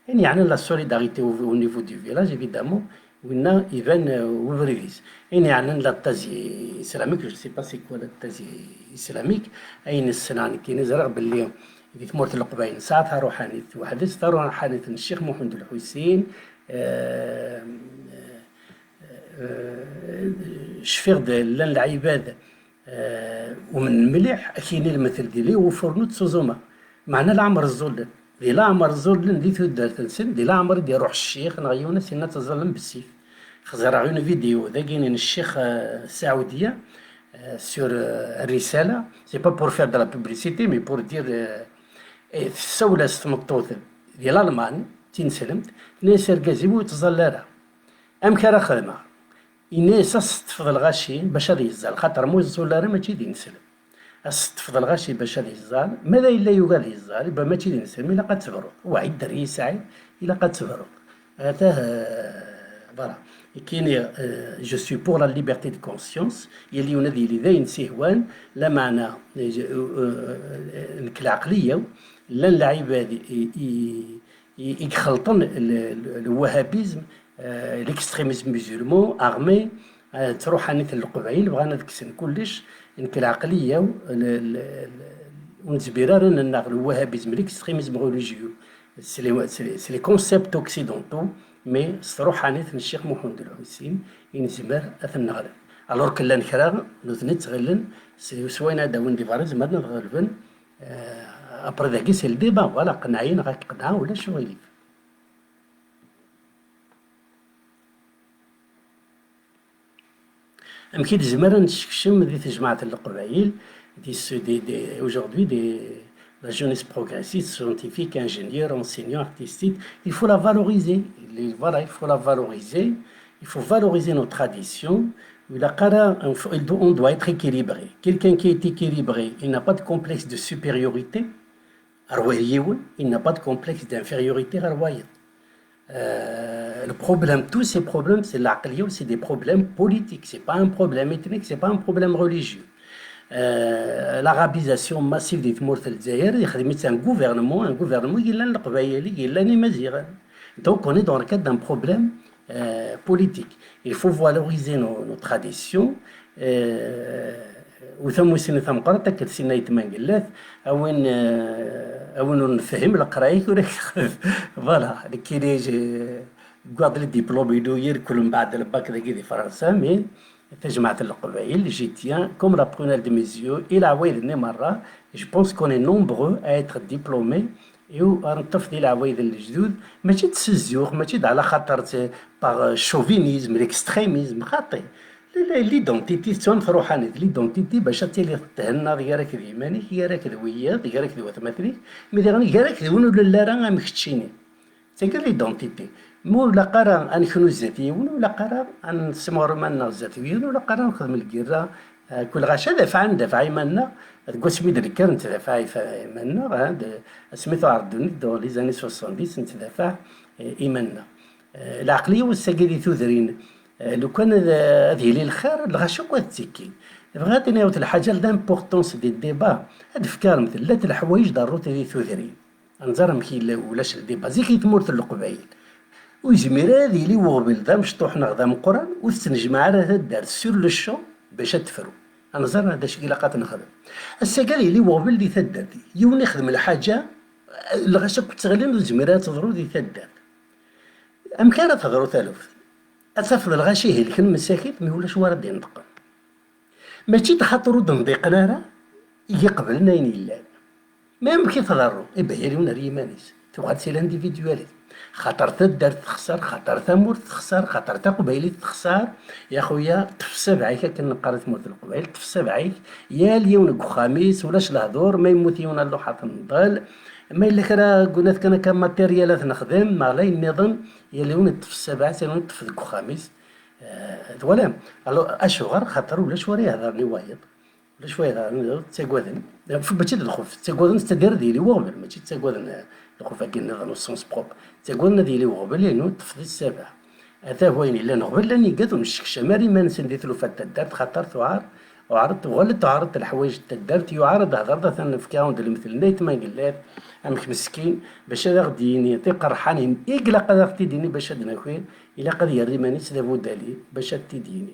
Il y a la solidarité au niveau du village, évidemment. وإن إيفان وفريديس إني عن لا تازي إسلاميك جو سي با سي كوا لا تازي إسلاميك أين السنان كي نزرع باللي في ثمورة القبائل ساعتها روحانية وحدث روحانية الشيخ محمد الحسين شفيغ لان العباد ومن مليح أكيني المثل ديالي وفرنوت سوزوما معنا العمر الزولن دي لا عمر الزولن دي ثودار تنسن دي لا عمر دي روح الشيخ نغيونا سنة تظلم بالسيف خزرع غيون فيديو ذاكين الشيخ السعودية sur الرسالة c'est pas pour faire de la publicité mais pour dire السولة ستمطوط ديال الألمان تنسلمت ناس ركازيبو وتظلالها أم كرا خدمة الناس استفضل غاشي باش يزال خاطر مو الزولارة ماشي دي نسلم استفضل غاشي باش يزال ماذا إلا يقال يزال يبقى ماشي دي نسلم إلا قد تفرق وعيد دري سعيد إلا قد تفرق هذا voilà كاين جو سوي بور لا ليبرتي دو كونسيونس يلي ينادي لي ذاين سيهوان لا معنى العقليه لا العباد يخلطن الوهابيزم الاكستريميزم ميزولمون ارمي تروح حنيت القبائل بغانا دكسن كلش إنك العقلية ونزبيرار أن الوهابيزم l'extrémisme religieux سي لي كونسيبت اوكسيدونتو مي صروحانيت الشيخ محمد الحسين ينزمر أثن نغلب الوغ كلا نكرا نوثني تغلن سوينا داون دي فارز مرنا نغلبن ابري ذاكي سي الديبا فوالا قنعين غاك قنعا ولا شو غيليف أمكي تزمر نشكشم دي تجمعة القبائل aujourd'hui la jeunesse progressiste, scientifique, ingénieur, enseignant, artistique, il faut la valoriser. Voilà, il faut la valoriser. Il faut valoriser nos traditions. On doit être équilibré. Quelqu'un qui est équilibré, il n'a pas de complexe de supériorité. Il n'a pas de complexe d'infériorité. Le problème, tous ces problèmes, c'est l'aqliya, c'est des problèmes politiques. C'est pas un problème ethnique, c'est pas un problème religieux. L'arabisation massive des Timour el-Dzaïr, c'est un gouvernement qui est là, donc on est dans le cadre d'un problème politique. Il faut valoriser nos traditions. وثم ثم قرأتك السنة يتمنقلات أوين نفهم القراية فوالا كي ليجي قاعد الدبلوم يدوير كل بعد الباك ذاك دي فرنسا مي تجمعة القبائل جيتيان كوم لا برونال دي ميزيو إلى عوايدني مرة جو بونس كوني نومبرو أ إتر ديبلومي نطفي العوايد الجدود ماشي تسزيوخ ماشي على خاطر باغ شوفينيزم الاكستريميزم خاطئ ليدونتيتي تنثرو حانت ليدونتيتي باش تيلي تهنا ديالك ديمانيك ديالك دويا ديالك دو وثماتريك مي ديالك ديالك دون ولا راه مختشيني تيكا ليدونتيتي مو لا قرا انكنو الذاتيون ولا قرا نسمور مالنا الذاتيون ولا قرا نخدم الكيرا كل غاشا دافع ايماننا تقول سميت الكر نتدافع ايماننا سميتو عرضوني دو لي زاني 70 نتدافع ايماننا العقليه والساقي تذرين لو كان هذه لي الخير الغاشا كوا تيكي بغات ناوت الحاجه لامبورطونس دي ديبا هاد افكار مثل ثلاث الحوايج ضروري تدي ثذرين انظر مكي ولاش الديبا زي كي تمورت القبائل ويزمير هذه لي وغبل ذا مشطوح نغدا من القران وتنجمع على الدار سور لو شون باش تفرو انظر هذا شي لاقات نخدم السكالي لي وغبل دي ثداتي يوني يخدم الحاجه الغاشا كنت تغلين وزميرات تضرو دي ثدات امكانه تهضروا ثالث أتفضل الغاشي هي اللي مساكين ما ولاش وارد ينطق ماشي تخاطروا دنضيقنا راه يقبلنا يلا ما يمكن تضروا يبين لنا ريمانيس تبغى تصير انديفيدواليز خاطر تدار تخسر خاطر ثمور تخسر خاطر تقبيلي تخسر يا خويا تفسب عيك كنقرا ثمورت القبيل تفسب عيك يا اليوم خميس ولاش الهضور ما يموتيون اللوحه النضال ما إلا كرا قلنا كنا كماتيريالات نخدم ما لا النظام يليون في السبعة سنوات في الخميس ولا أشغر خاطر ولا شوية يهضرني وايد ولا شوية يهضرني تساقوذن ماشي الخوف تساقوذن تدير ديالي وغبل ماشي تساقوذن الخوف كاين نظام السونس بروب تساقوذن ديالي وغبل لأنو تفضي السبعة هذا هو إلا نغبل لاني قادو نشكشا ماري ما نسندي ثلوفات تدارت خاطر ثوار وعرضت وغلت عرضت الحوايج تدارت يعارض هضرت ثاني في كاون مثل نيت ما قلات أمك مسكين باش هذا غديني تيقرحاني إقلا قد غتيديني باش هاد ناكل إلا قد يريماني سلافو دالي باش تيديني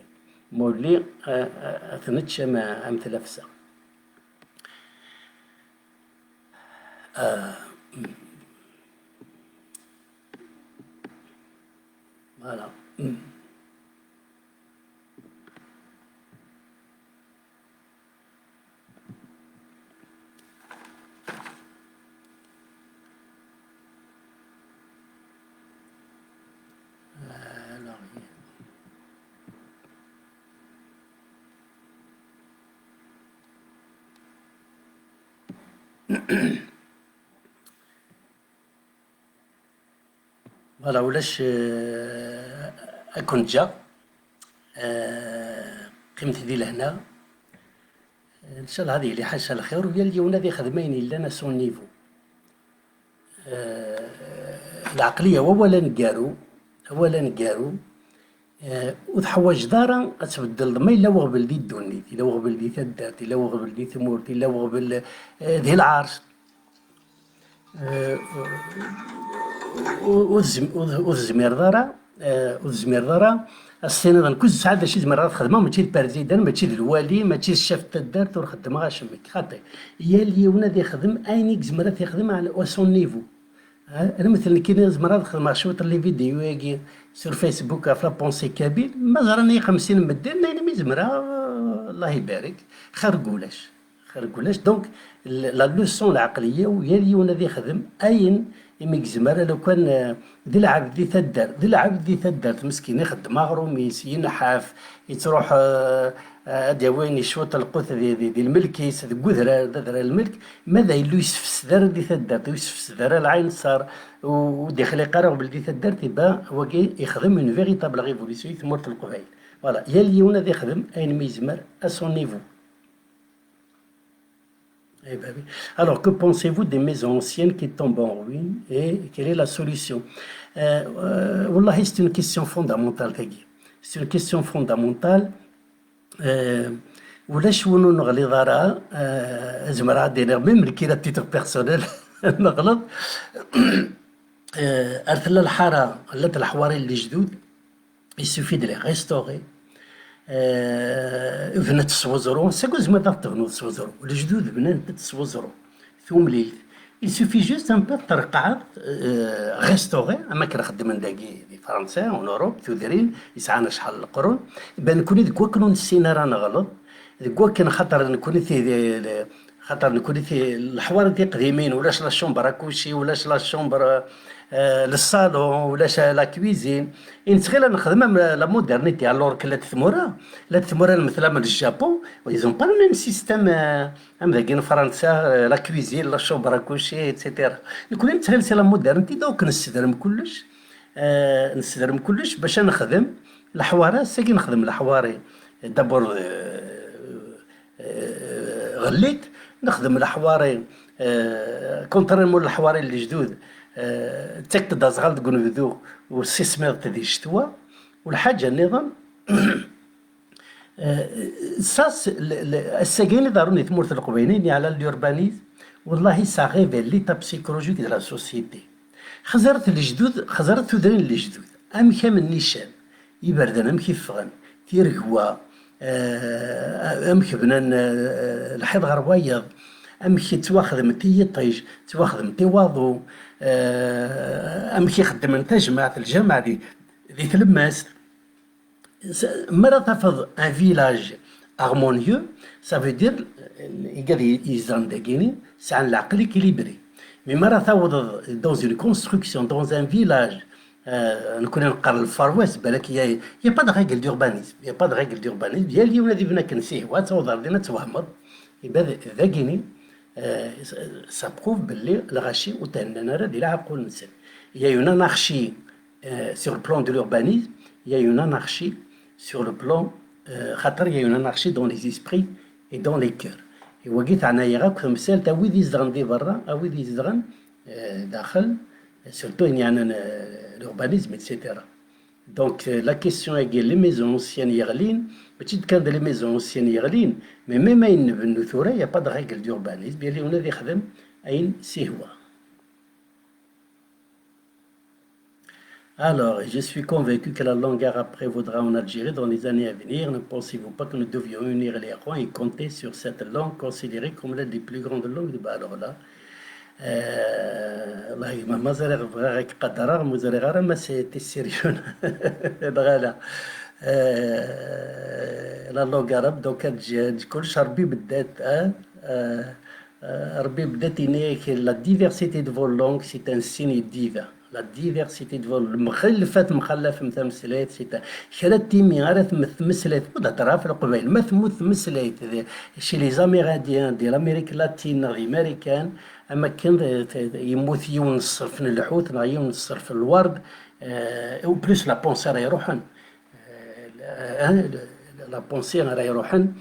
مولي ثنتشا ما أمثل أفسا فوالا فوالا ولاش أكون جا قيمتي دي لهنا إن شاء الله هذه اللي حاشا الخير وهي اليوم هذه خدمين لنا سون نيفو العقلية أولا قارو وتحواج دارا تبدل ما إلا وغبل دي الدونيت إلا وغبل دي ثدات إلا وغبل دي ثمورت إلا وغبل ذي العرش والزمير دارا وزمير راه السينما كل ساعه شي زمير تخدمها ماشي البريزيدان ماشي الوالي ماشي الشيف تاع الدار ونخدمها غاشمك خاطي هي اليوم يخدم اينيك زمرات يخدم على سون نيفو. انا مثلا كي زمرات نخدم شوط لي فيديو ياكي سور فيسبوك في لابونسي كابيل ما زراني 50 مدير انا مزمره الله يبارك خرقولاش خرقولاش دونك لا لوسون العقليه وهي اليوم يخدم اين يميك زمره لو كان دي العبد دي تدار دي العبد دي تدار مسكين يخدم مغروم ينحاف يتروح هذا وين يشوط القوت دي الملك يسد قدرة دار الملك ماذا يلو يسفس دار دي تدار يسفس دار العين صار وداخل يقرا بلدي تدار تبا هو يخدم اون فيغيتابل ريفوليسيون ثمور القبائل فوالا يا اليوم هذا يخدم اين ميزمر اسون نيفو. Eh ben oui. Alors, que pensez-vous des maisons anciennes qui tombent en ruine et quelle est la solution? Wallahi, c'est une question fondamentale. C'est une question fondamentale. ولاش ونو نغلي ضرا زمرا دينا ميم الكيرا تيتر بيرسونيل نغلط ارثلا الحاره لات الحواري اللي جدود يسوفي دي لي ريستوري بنات تصوزرو ساكو زعما تغنو تصوزرو الجدود بنات تصوزرو ثم ليل يسوفي جوست ان بو ترقعات ريستوري اما كنا خدمنا داكي في فرنسا اون اوروب تودرين يسعانا شحال القرون بان نكوني دكوا كانوا نسينا رانا غلط دكوا كان خاطر نكوني في خاطر نكوني في الحوار دي قديمين ولاش لا شومبر كلشي ولاش لا شومبر للصالون ولاش لا كويزين نتخيل نخدم لا مودرنيتي الور كلا لا مثلا من الجابون ويزون با ميم سيستيم ام ذاكين فرنسا لا كويزين لا شومبر كلشي ايتترا نكون نتخيل سي لا مودرنيتي دوك نستدرم كلش نستدرم كلش باش نخدم الحوارات ساكي نخدم الحواري دابور غليت نخدم الحواري كونتريمون الحواري اللي جدود تكت دازغال تقول ذو والسيسمير تدي شتوا والحاجة النظام ساس الساقين داروني ثمورة القبينين على اليوربانيز والله سا غيفيل ليتا بسيكولوجيك دو لا سوسيتي خزرت الجدود خزرت تدرين الجدود ام كام النيشان يبردن ام كيفغن تيركوا ام كبنان الحيض غروايض امشي تواخذ تي طيج تواخذ تي واضو امشي خدم تجمع في الجامعه دي تلماس مرة تفض ان فيلاج هارمونيو سا فو دير يقدر يزرن داكيني سعن العقل اكيليبري مي مرة تاوض دون اون كونستركسيون دون ان فيلاج نكون نقرا الفارويس بالك يا با د ريغل دوربانيزم يا با د ريغل دوربانيزم ديال اليوم هذه بنا كنسيه وتوضر دينا توهمر يبقى ذاكيني ça prouve que l'arachie ou t'as dit là il y a une anarchie sur le plan de l'urbanisme, il y a une anarchie sur le plan il y a une anarchie dans les esprits et dans les cœurs. Et وقيت عنايا كم مثال تا ويدي يزرن دي برا او ويدي يزرن داخل surtout يعني l'urbanisme etc. Donc la question est que les maisons anciennes يغلين ماشي كان لي ميزون اونسيان يغلين مي ميم اين نبنو ثورا يا با د ريغل دوربانيزم بيان لي هنا يخدم اين سي هو. Alors, je suis convaincu que la langue arabe prévaudra en Algérie dans les années à venir. Ne pensez-vous pas que nous devions unir les rangs et compter sur cette langue considérée comme l'une des plus grandes langues de alors là والله ما زال غير قدر مزال ما سيتي سيريون بغالا لا لونغ عرب دوكا كلش ربي بدات ربي بدات ينيك لا ديفيرسيتي دو فول لونغ سي ان سيني ديفا لا ديفيرسيتي دو فول المخلفات مخلف مثمثلات سي كرا تيمي غير تمثلات تهضرها في القبائل ما تمثلات شي لي زاميغاديان ديال امريكا لاتين الامريكان اما كان يموت يوم الصرف من الحوت يوم الصرف الورد او بلوس لا بونسي راه يروحن لا بونسي راه يروحن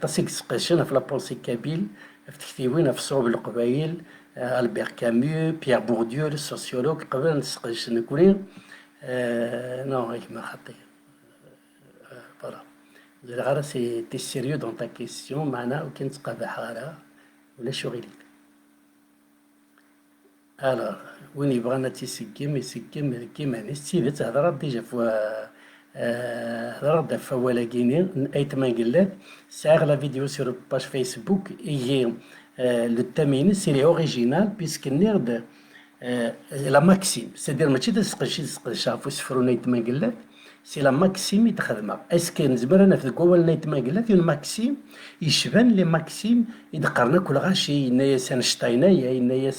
تصيك سقاشنا في لا بونسي كابيل في تكتيوين في صعوب القبائل البير كاميو بيير بورديو السوسيولوج قبل نسقاش نكونين نو هيك ما خطي فوالا غير سي تي سيريو دون تا كيسيون معنا وكنت قبح غيرها ولا شو غيرك. الوغ وين يبغانا تيسقم يسقم كيما ستيدت هضرات ديجا فوا هضرات فوالا كيني ايت ما قلت ساغ لا فيديو سور باج فيسبوك هي لو تامين سي لي اوريجينال بيسك نيرد لا ماكسيم سيدير ماشي تسقشي تسقشها في سفرو نيت ما قلت سي لا ماكسيم يتخدمها اسكي نزمر انا في اول نيت ما قلت في ماكسيم يشبان لي ماكسيم يدقرنا كل غاشي ينايا اينشتاينايا ينايا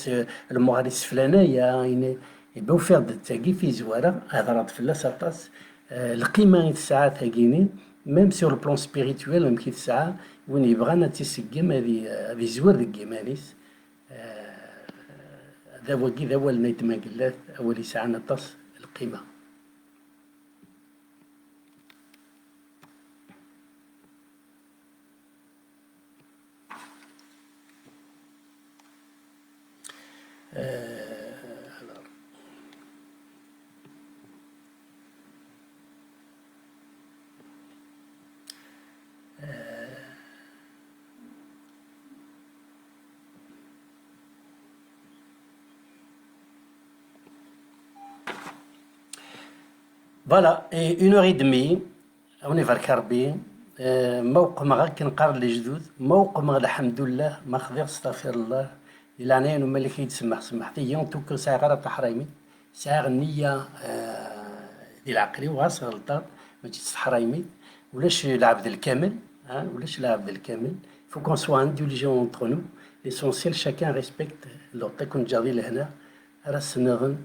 المغرس فلانايا يبقاو فيها تاكي في زواره هضرات فلاس اطاس القيمه الساعات هاكيني ميم سور البلون سبيريتويل ميم كي الساعه وين يبغانا تيسقم هذه زوار ديك كيمانيس ذا وكي ذا اول نيت ما قلت اول ساعه نطاس القيمه. فوالا 1h30 راني فرك ربي موقم غا كنقار لي جدود موقم غا الحمد لله ما خذير استغفر الله إلا عناين وما اللي كيتسمح سمحتي يوم توكل ساعة غير تحريمي ساعة النية ديال العقلي وغاس غلطات ماشي تحريمي ولاش العبد الكامل ولاش العبد الكامل فو كون سوا اندوليجون اونتر نو ليسونسيال شاكان ريسبكت لو تكون جاضي لهنا راه سنغن